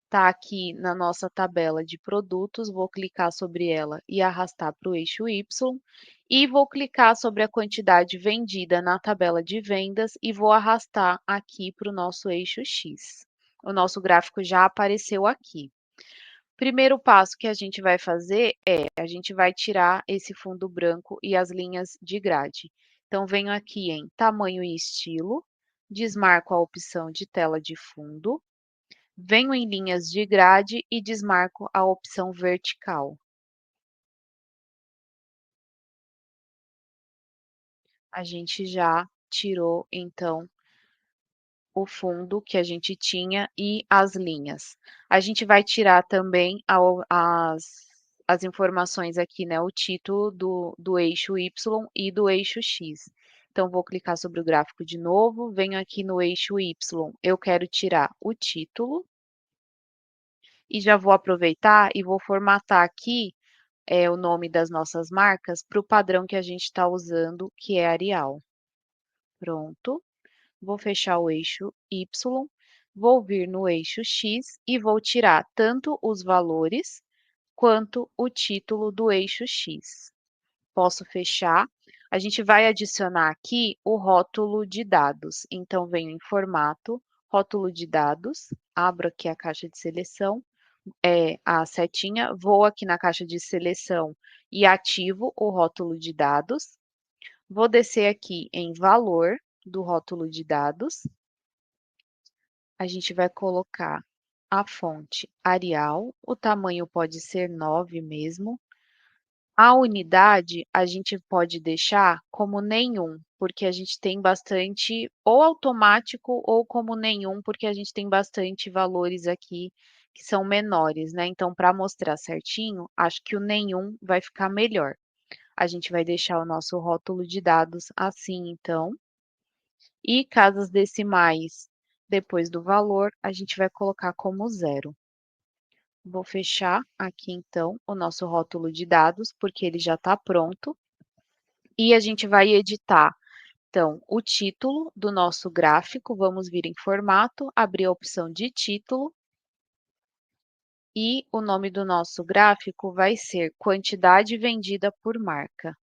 Está aqui na nossa tabela de produtos, vou clicar sobre ela e arrastar para o eixo Y. E vou clicar sobre a quantidade vendida na tabela de vendas e vou arrastar aqui para o nosso eixo X. O nosso gráfico já apareceu aqui. Primeiro passo que a gente vai fazer a gente vai tirar esse fundo branco e as linhas de grade. Então, venho aqui em tamanho e estilo, desmarco a opção de tela de fundo, venho em linhas de grade e desmarco a opção vertical. A gente já tirou, então, o fundo que a gente tinha e as linhas. A gente vai tirar também as informações aqui, né? O título do eixo Y e do eixo X. Então, vou clicar sobre o gráfico de novo, venho aqui no eixo Y, eu quero tirar o título. E já vou aproveitar e vou formatar aqui o nome das nossas marcas para o padrão que a gente está usando, que é Arial. Pronto. Vou fechar o eixo Y, vou vir no eixo X e vou tirar tanto os valores quanto o título do eixo X. Posso fechar. A gente vai adicionar aqui o rótulo de dados. Então, venho em formato, rótulo de dados, abro aqui a caixa de seleção, a setinha, vou aqui na caixa de seleção e ativo o rótulo de dados. Vou descer aqui em valor do rótulo de dados. A gente vai colocar a fonte Arial, o tamanho pode ser 9 mesmo. A unidade a gente pode deixar como nenhum, porque a gente tem bastante, ou automático ou como nenhum, porque a gente tem bastante valores aqui que são menores, né? Então, para mostrar certinho, acho que o nenhum vai ficar melhor. A gente vai deixar o nosso rótulo de dados assim, então. E casas decimais depois do valor, a gente vai colocar como zero. Vou fechar aqui, então, o nosso rótulo de dados, porque ele já está pronto. E a gente vai editar, então, o título do nosso gráfico. Vamos vir em formato, abrir a opção de título. E o nome do nosso gráfico vai ser quantidade vendida por marca.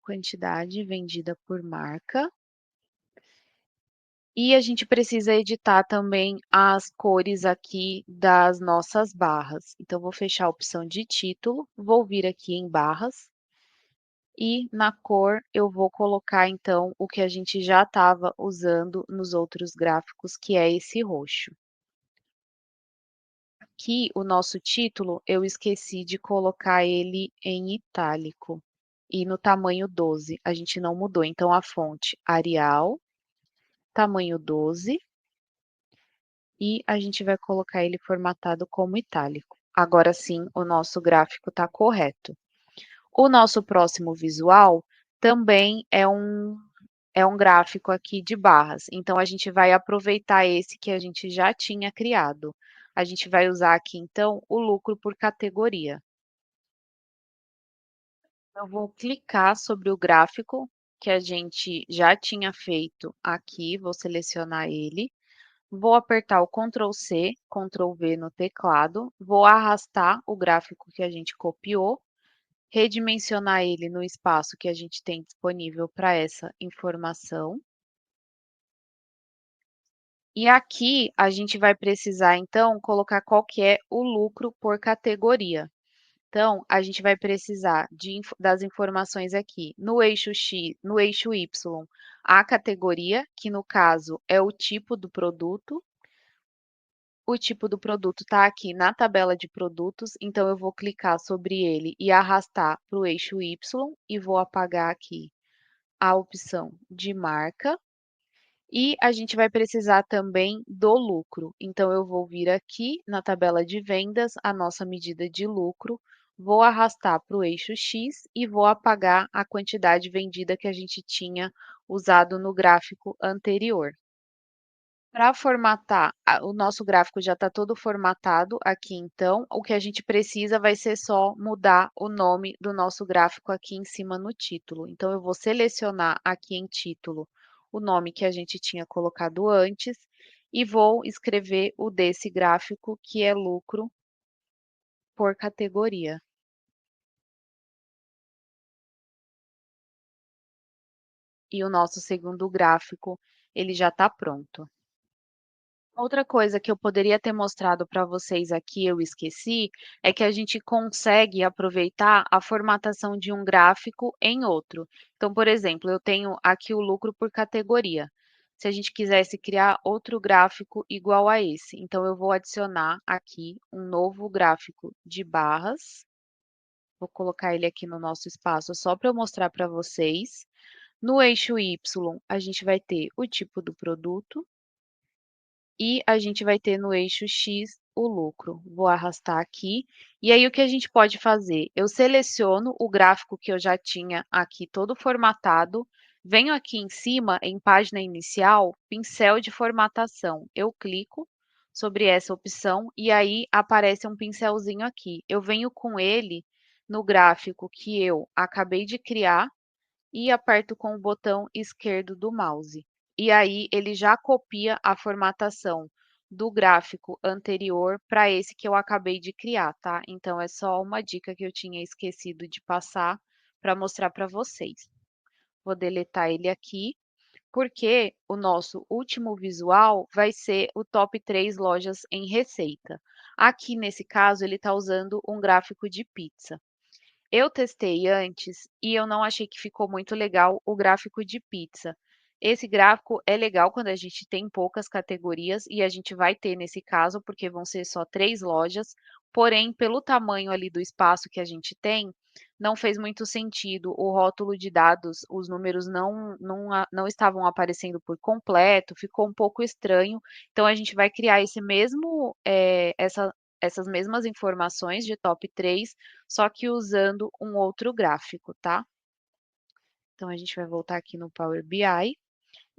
Quantidade vendida por marca. E a gente precisa editar também as cores aqui das nossas barras. Então, vou fechar a opção de título, vou vir aqui em barras e na cor eu vou colocar então o que a gente já estava usando nos outros gráficos, que é esse roxo. Aqui o nosso título eu esqueci de colocar ele em itálico e no tamanho 12, a gente não mudou. Então, a fonte Arial, tamanho 12. E a gente vai colocar ele formatado como itálico. Agora sim, o nosso gráfico está correto. O nosso próximo visual também é um gráfico aqui de barras. Então, a gente vai aproveitar esse que a gente já tinha criado. A gente vai usar aqui, então, o lucro por categoria. Eu vou clicar sobre o gráfico que a gente já tinha feito aqui, vou selecionar ele. Vou apertar o Ctrl C, Ctrl V no teclado, vou arrastar o gráfico que a gente copiou, redimensionar ele no espaço que a gente tem disponível para essa informação. E aqui a gente vai precisar, então, colocar qual que é o lucro por categoria. Então, a gente vai precisar das informações aqui no eixo X, no eixo Y, a categoria, que no caso é o tipo do produto. O tipo do produto está aqui na tabela de produtos, então eu vou clicar sobre ele e arrastar para o eixo Y e vou apagar aqui a opção de marca. E a gente vai precisar também do lucro. Então, eu vou vir aqui na tabela de vendas, a nossa medida de lucro, vou arrastar para o eixo X e vou apagar a quantidade vendida que a gente tinha usado no gráfico anterior. Para formatar, o nosso gráfico já está todo formatado aqui, então, o que a gente precisa vai ser só mudar o nome do nosso gráfico aqui em cima no título. Então, eu vou selecionar aqui em título o nome que a gente tinha colocado antes e vou escrever o desse gráfico, que é lucro por categoria. E o nosso segundo gráfico, ele já está pronto. Outra coisa que eu poderia ter mostrado para vocês aqui, eu esqueci, é que a gente consegue aproveitar a formatação de um gráfico em outro. Então, por exemplo, eu tenho aqui o lucro por categoria. Se a gente quisesse criar outro gráfico igual a esse, então eu vou adicionar aqui um novo gráfico de barras. Vou colocar ele aqui no nosso espaço só para eu mostrar para vocês. No eixo Y, a gente vai ter o tipo do produto. E a gente vai ter no eixo X o lucro. Vou arrastar aqui. E aí, o que a gente pode fazer? Eu seleciono o gráfico que eu já tinha aqui todo formatado, venho aqui em cima, em página inicial, pincel de formatação. Eu clico, sobre essa opção e aí aparece um pincelzinho aqui. Eu venho com ele no gráfico que eu acabei de criar e aperto com o botão esquerdo do mouse. E aí ele já copia a formatação do gráfico anterior para esse que eu acabei de criar, tá? Então é só uma dica que eu tinha esquecido de passar para mostrar para vocês. Vou deletar ele aqui, porque o nosso último visual vai ser o top 3 lojas em receita. Aqui nesse caso ele está usando um gráfico de pizza. Eu testei antes e eu não achei que ficou muito legal o gráfico de pizza. Esse gráfico é legal quando a gente tem poucas categorias e a gente vai ter nesse caso, porque vão ser só 3 lojas, porém, pelo tamanho ali do espaço que a gente tem, não fez muito sentido o rótulo de dados, os números não estavam aparecendo por completo, ficou um pouco estranho. Então, a gente vai criar esse mesmo, essas mesmas informações de top 3 só que usando um outro gráfico, tá? Então, a gente vai voltar aqui no Power BI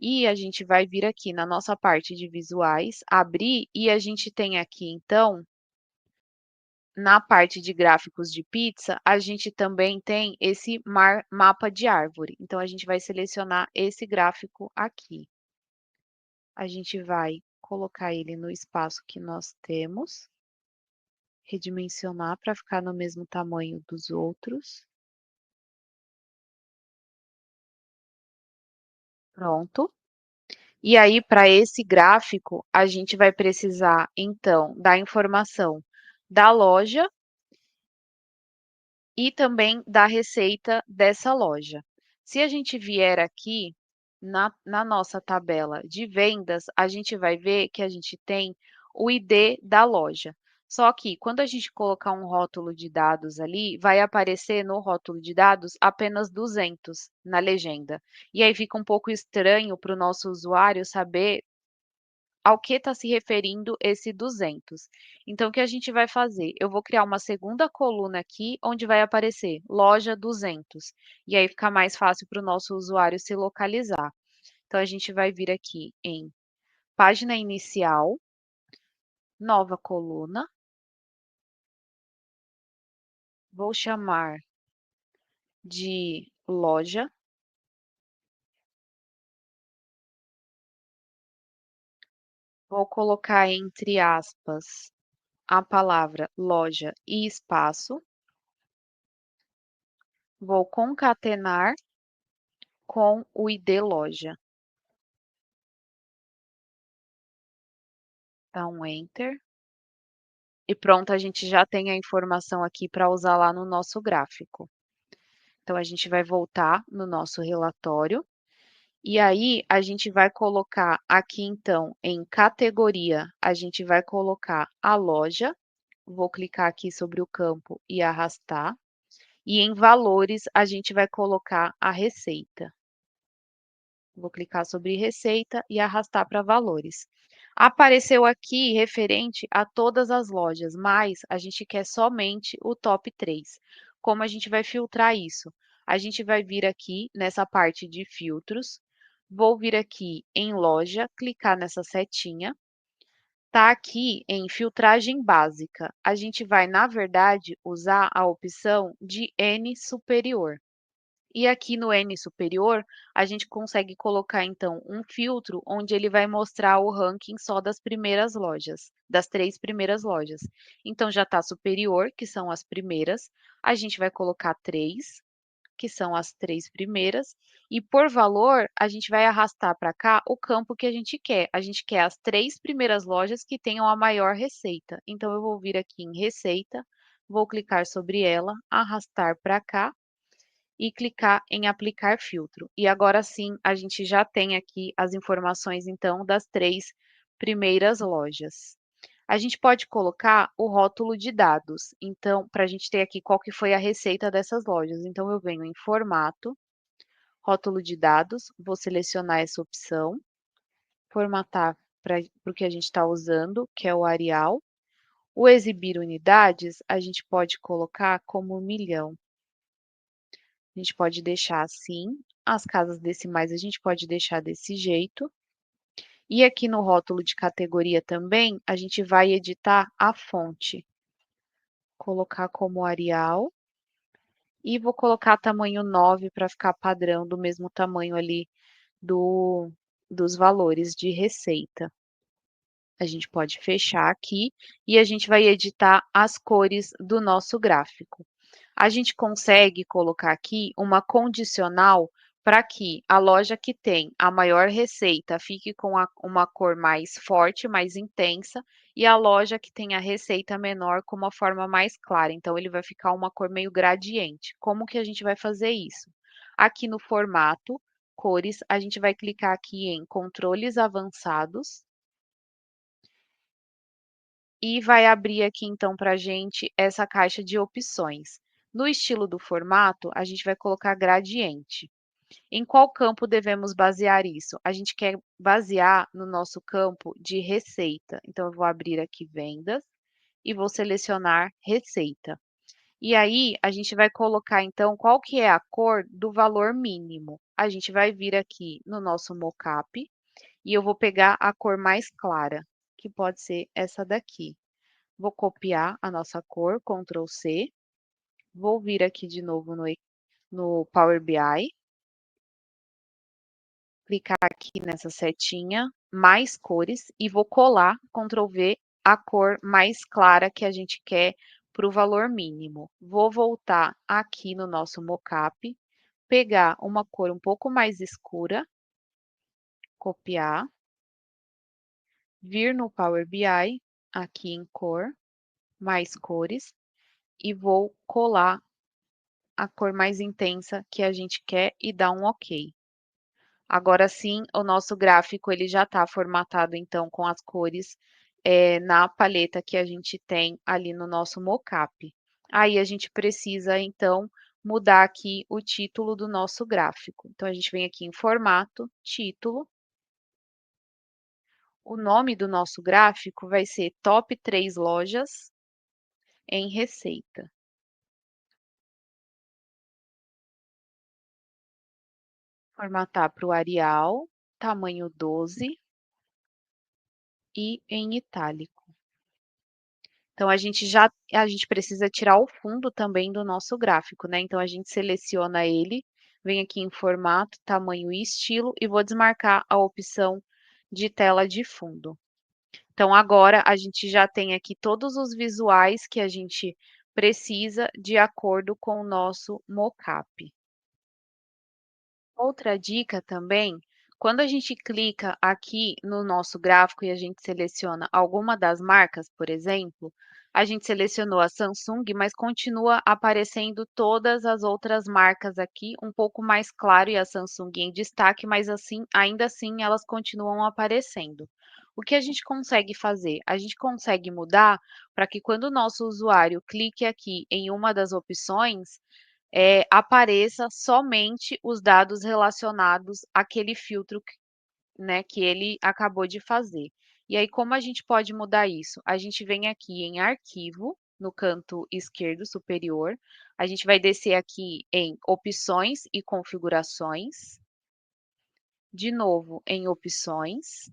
e a gente vai vir aqui na nossa parte de visuais, abrir e a gente tem aqui, então, na parte de gráficos de pizza, a gente também tem esse mapa de árvore. Então, a gente vai selecionar esse gráfico aqui. A gente vai colocar ele no espaço que nós temos, redimensionar para ficar no mesmo tamanho dos outros. Pronto. E aí, para esse gráfico, a gente vai precisar, então, da informação da loja e também da receita dessa loja. Se a gente vier aqui na nossa tabela de vendas, a gente vai ver que a gente tem o ID da loja. Só que quando a gente colocar um rótulo de dados ali, vai aparecer no rótulo de dados apenas 200 na legenda. E aí fica um pouco estranho para o nosso usuário saber ao que está se referindo esse 200. Então, o que a gente vai fazer? Eu vou criar uma segunda coluna aqui, onde vai aparecer loja 200. E aí fica mais fácil para o nosso usuário se localizar. Então, a gente vai vir aqui em página inicial, nova coluna. Vou chamar de loja. Vou colocar entre aspas a palavra loja e espaço. Vou concatenar com o ID loja. Dá um Enter. E pronto, a gente já tem a informação aqui para usar lá no nosso gráfico. Então, a gente vai voltar no nosso relatório. E aí, a gente vai colocar aqui, então, em categoria, a gente vai colocar a loja. Vou clicar aqui sobre o campo e arrastar. E em valores, a gente vai colocar a receita. Vou clicar sobre receita e arrastar para valores. Apareceu aqui referente a todas as lojas, mas a gente quer somente o top 3. Como a gente vai filtrar isso? A gente vai vir aqui nessa parte de filtros, vou vir aqui em loja, clicar nessa setinha, tá aqui em filtragem básica. A gente vai, na verdade, usar a opção de N superior. E aqui no N superior, a gente consegue colocar então um filtro onde ele vai mostrar o ranking só das primeiras lojas, das 3 primeiras lojas. Então já está superior, que são as primeiras, a gente vai colocar 3, que são as 3 primeiras, e por valor, a gente vai arrastar para cá o campo que a gente quer. A gente quer as 3 primeiras lojas que tenham a maior receita. Então eu vou vir aqui em receita, vou clicar sobre ela, arrastar para cá, e clicar em aplicar filtro. E agora sim, a gente já tem aqui as informações, então, das 3 primeiras lojas. A gente pode colocar o rótulo de dados, então, para a gente ter aqui qual que foi a receita dessas lojas. Então, eu venho em formato, rótulo de dados, vou selecionar essa opção, formatar para o que a gente está usando, que é o Arial. O exibir unidades, a gente pode colocar como 1.000.000. A gente pode deixar assim. As casas decimais a gente pode deixar desse jeito. E aqui no rótulo de categoria também, a gente vai editar a fonte. Colocar como Arial. E vou colocar tamanho 9 para ficar padrão, do mesmo tamanho ali dos valores de receita. A gente pode fechar aqui e a gente vai editar as cores do nosso gráfico. A gente consegue colocar aqui uma condicional para que a loja que tem a maior receita fique com uma cor mais forte, mais intensa, e a loja que tem a receita menor com uma forma mais clara. Então, ele vai ficar uma cor meio gradiente. Como que a gente vai fazer isso? Aqui no formato, cores, a gente vai clicar aqui em controles avançados e vai abrir aqui então para a gente essa caixa de opções. No estilo do formato, a gente vai colocar gradiente. Em qual campo devemos basear isso? A gente quer basear no nosso campo de receita. Então, eu vou abrir aqui vendas e vou selecionar receita. E aí, a gente vai colocar então qual que é a cor do valor mínimo. A gente vai vir aqui no nosso mockup e eu vou pegar a cor mais clara, que pode ser essa daqui. Vou copiar a nossa cor, Ctrl C. Vou vir aqui de novo no Power BI. Clicar aqui nessa setinha, mais cores, e vou colar, Ctrl V, a cor mais clara que a gente quer para o valor mínimo. Vou voltar aqui no nosso mockup, pegar uma cor um pouco mais escura, copiar, vir no Power BI, aqui em cor, mais cores, e vou colar a cor mais intensa que a gente quer e dar um OK. Agora sim, o nosso gráfico ele já está formatado então com as cores na paleta que a gente tem ali no nosso mockup. Aí a gente precisa então mudar aqui o título do nosso gráfico. Então a gente vem aqui em formato, título. O nome do nosso gráfico vai ser Top 3 lojas em receita. Formatar para o Arial, tamanho 12 e em itálico. Então a gente precisa tirar o fundo também do nosso gráfico, né? Então a gente seleciona ele, vem aqui em formato, tamanho e estilo e vou desmarcar a opção de tela de fundo. Então agora a gente já tem aqui todos os visuais que a gente precisa de acordo com o nosso mockup. Outra dica também, quando a gente clica aqui no nosso gráfico e a gente seleciona alguma das marcas, por exemplo, a gente selecionou a Samsung, mas continua aparecendo todas as outras marcas aqui, um pouco mais claro e a Samsung em destaque, mas assim, ainda assim elas continuam aparecendo. O que a gente consegue fazer? A gente consegue mudar para que quando o nosso usuário clique aqui em uma das opções, apareça somente os dados relacionados àquele filtro né, que ele acabou de fazer. E aí, como a gente pode mudar isso? A gente vem aqui em Arquivo, no canto esquerdo superior, a gente vai descer aqui em Opções e Configurações, de novo em Opções,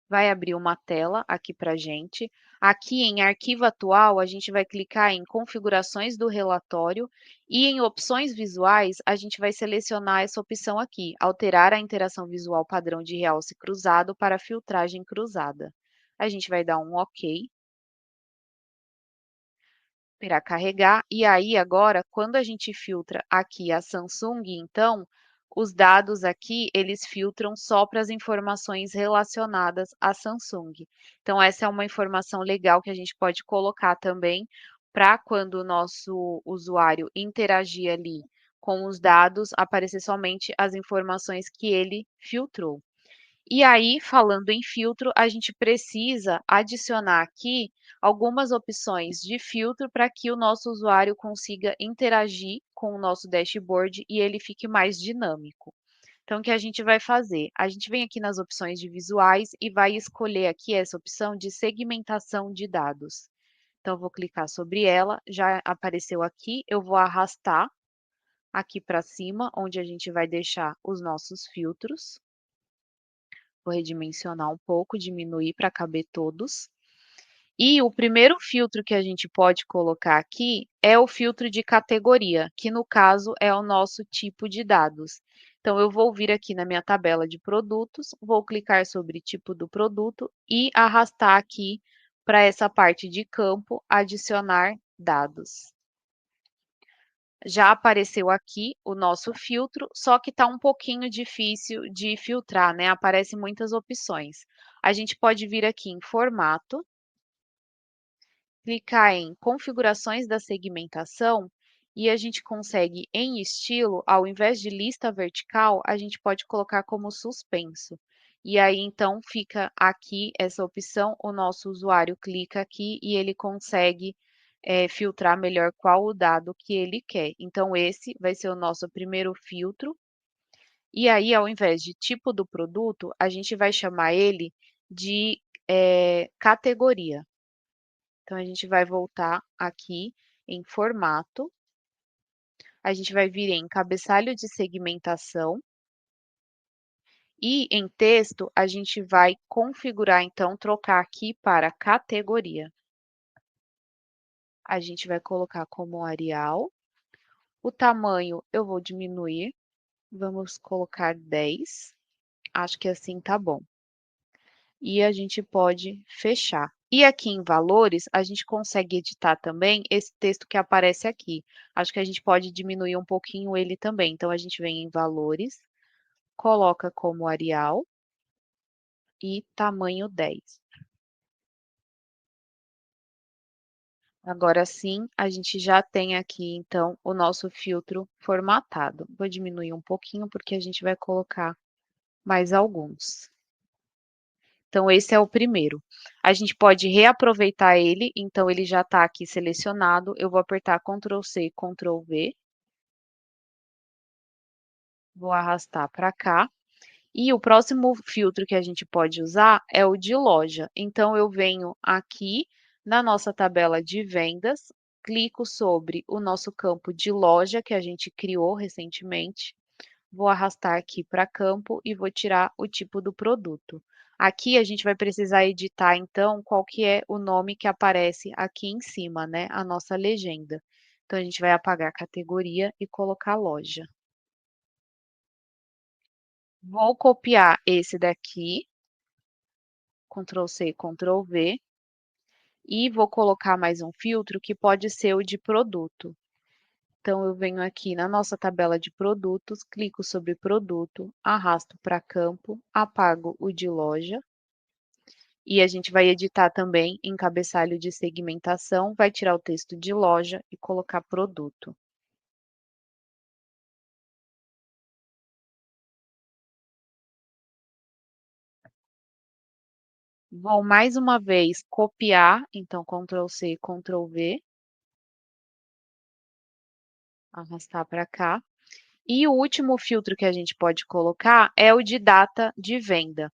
vai abrir uma tela aqui para a gente. Aqui em Arquivo Atual, a gente vai clicar em Configurações do relatório e em Opções Visuais, a gente vai selecionar essa opção aqui, Alterar a interação visual padrão de realce cruzado para filtragem cruzada. A gente vai dar um OK, esperar carregar, e aí agora, quando a gente filtra aqui a Samsung, então, os dados aqui, eles filtram só para as informações relacionadas à Samsung. Então, essa é uma informação legal que a gente pode colocar também para quando o nosso usuário interagir ali com os dados, aparecer somente as informações que ele filtrou. E aí, falando em filtro, a gente precisa adicionar aqui algumas opções de filtro para que o nosso usuário consiga interagir com o nosso dashboard e ele fique mais dinâmico. Então, o que a gente vai fazer? A gente vem aqui nas opções de visuais e vai escolher aqui essa opção de segmentação de dados. Então, eu vou clicar sobre ela, já apareceu aqui, eu vou arrastar aqui para cima, onde a gente vai deixar os nossos filtros. Vou redimensionar um pouco, diminuir para caber todos. E o primeiro filtro que a gente pode colocar aqui é o filtro de categoria, que no caso é o nosso tipo de dados. Então, eu vou vir aqui na minha tabela de produtos, vou clicar sobre tipo do produto e arrastar aqui para essa parte de campo, adicionar dados. Já apareceu aqui o nosso filtro, só que está um pouquinho difícil de filtrar, né? Aparecem muitas opções. A gente pode vir aqui em formato, clicar em configurações da segmentação e a gente consegue em estilo, ao invés de lista vertical, a gente pode colocar como suspenso. E aí então fica aqui essa opção, o nosso usuário clica aqui e ele consegue filtrar melhor qual o dado que ele quer. Então esse vai ser o nosso primeiro filtro. E aí, ao invés de tipo do produto, a gente vai chamar ele de categoria. Então, a gente vai voltar aqui em formato, a gente vai vir em cabeçalho de segmentação e em texto a gente vai configurar, então, trocar aqui para categoria. A gente vai colocar como Arial. O tamanho eu vou diminuir, vamos colocar 10. Acho que assim tá bom. E a gente pode fechar. E aqui em valores, a gente consegue editar também esse texto que aparece aqui. Acho que a gente pode diminuir um pouquinho ele também. Então, a gente vem em valores, coloca como Arial e tamanho 10. Agora sim, a gente já tem aqui, então, o nosso filtro formatado. Vou diminuir um pouquinho, porque a gente vai colocar mais alguns. Então, esse é o primeiro. A gente pode reaproveitar ele, então ele já está aqui selecionado. Eu vou apertar Ctrl C, Ctrl V. Vou arrastar para cá. E o próximo filtro que a gente pode usar é o de loja. Então, eu venho aqui na nossa tabela de vendas, clico sobre o nosso campo de loja que a gente criou recentemente. Vou arrastar aqui para campo e vou tirar o tipo do produto. Aqui a gente vai precisar editar, então, qual que é o nome que aparece aqui em cima, né? A nossa legenda. Então, a gente vai apagar categoria e colocar loja. Vou copiar esse daqui, Ctrl C, Ctrl V, e vou colocar mais um filtro que pode ser o de produto. Então, eu venho aqui na nossa tabela de produtos, clico sobre produto, arrasto para campo, apago o de loja. E a gente vai editar também em cabeçalho de segmentação, vai tirar o texto de loja e colocar produto. Vou mais uma vez copiar, então Ctrl C, Ctrl V, arrastar para cá. E o último filtro que a gente pode colocar é o de data de venda.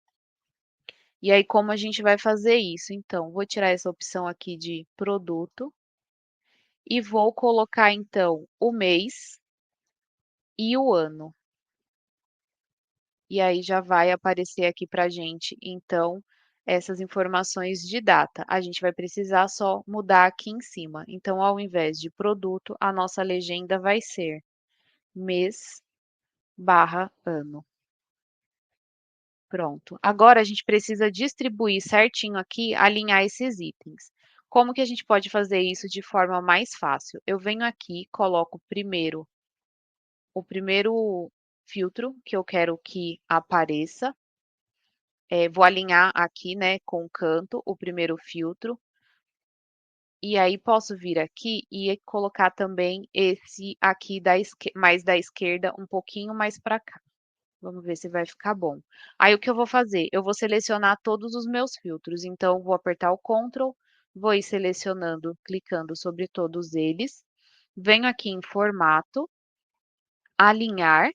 E aí, como a gente vai fazer isso? Então, vou tirar essa opção aqui de produto e vou colocar, então, o mês e o ano. E aí já vai aparecer aqui para a gente, então, essas informações de data. A gente vai precisar só mudar aqui em cima. Então, ao invés de produto, a nossa legenda vai ser mês barra ano. Pronto. Agora a gente precisa distribuir certinho aqui, alinhar esses itens. Como que a gente pode fazer isso de forma mais fácil? Eu venho aqui, coloco primeiro o primeiro filtro que eu quero que apareça. Vou alinhar aqui, né, com o canto, o primeiro filtro. E aí posso vir aqui e colocar também esse aqui mais da esquerda, um pouquinho mais para cá. Vamos ver se vai ficar bom. Aí o que eu vou fazer? Eu vou selecionar todos os meus filtros. Então, vou apertar o Ctrl, vou ir selecionando, clicando sobre todos eles. Venho aqui em formato, alinhar.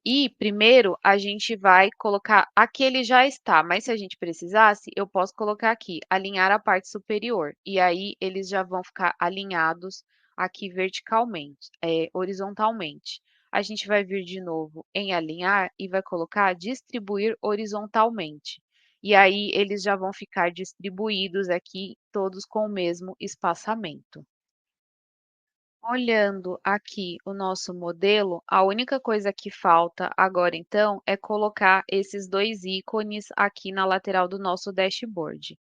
E primeiro a gente vai colocar, aqui ele já está, mas se a gente precisasse, eu posso colocar aqui, alinhar a parte superior. E aí eles já vão ficar alinhados aqui verticalmente, horizontalmente. a gente vai vir de novo em alinhar e vai colocar distribuir horizontalmente. E aí eles já vão ficar distribuídos aqui, todos com o mesmo espaçamento. Olhando aqui o nosso modelo, a única coisa que falta agora então é colocar esses dois ícones aqui na lateral do nosso dashboard.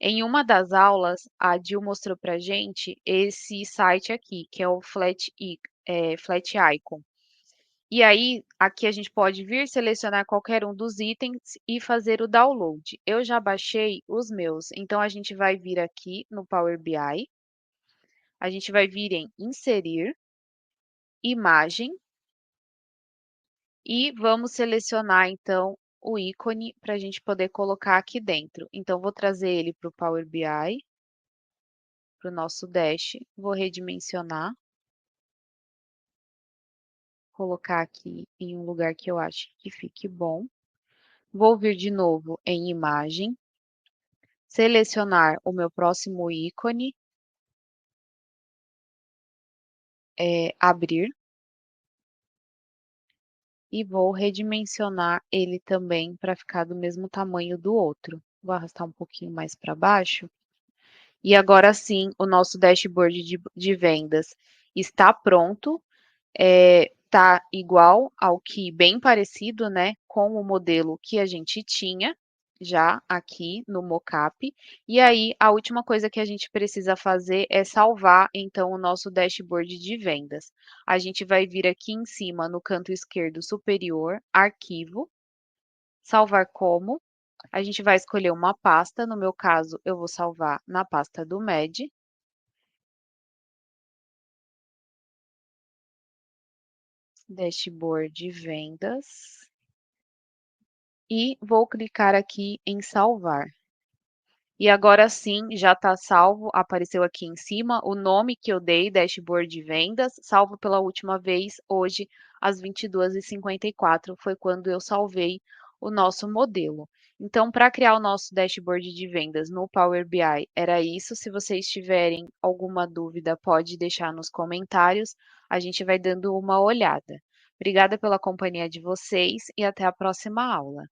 Em uma das aulas, a Dil mostrou para gente esse site aqui, que é o Flat Icon. E aí, aqui a gente pode vir selecionar qualquer um dos itens e fazer o download. Eu já baixei os meus, então a gente vai vir aqui no Power BI, a gente vai vir em inserir, imagem, e vamos selecionar então o ícone para a gente poder colocar aqui dentro. Então, vou trazer ele para o Power BI, para o nosso dash, vou redimensionar, colocar aqui em um lugar que eu acho que fique bom. Vou vir de novo em imagem, selecionar o meu próximo ícone, abrir, e vou redimensionar ele também para ficar do mesmo tamanho do outro. Vou arrastar um pouquinho mais para baixo. E agora sim, o nosso dashboard de vendas está pronto. Tá igual ao que, bem parecido, né, com o modelo que a gente tinha já aqui no mockup. E aí, a última coisa que a gente precisa fazer é salvar, então, o nosso dashboard de vendas. A gente vai vir aqui em cima, no canto esquerdo superior, arquivo, salvar como. A gente vai escolher uma pasta, no meu caso, eu vou salvar na pasta do MED. Dashboard de vendas. E vou clicar aqui em salvar. E agora sim, já está salvo, apareceu aqui em cima o nome que eu dei, dashboard de vendas, salvo pela última vez hoje às 22h54, foi quando eu salvei o nosso modelo. Então, para criar o nosso dashboard de vendas no Power BI, era isso. Se vocês tiverem alguma dúvida, pode deixar nos comentários, a gente vai dando uma olhada. Obrigada pela companhia de vocês e até a próxima aula.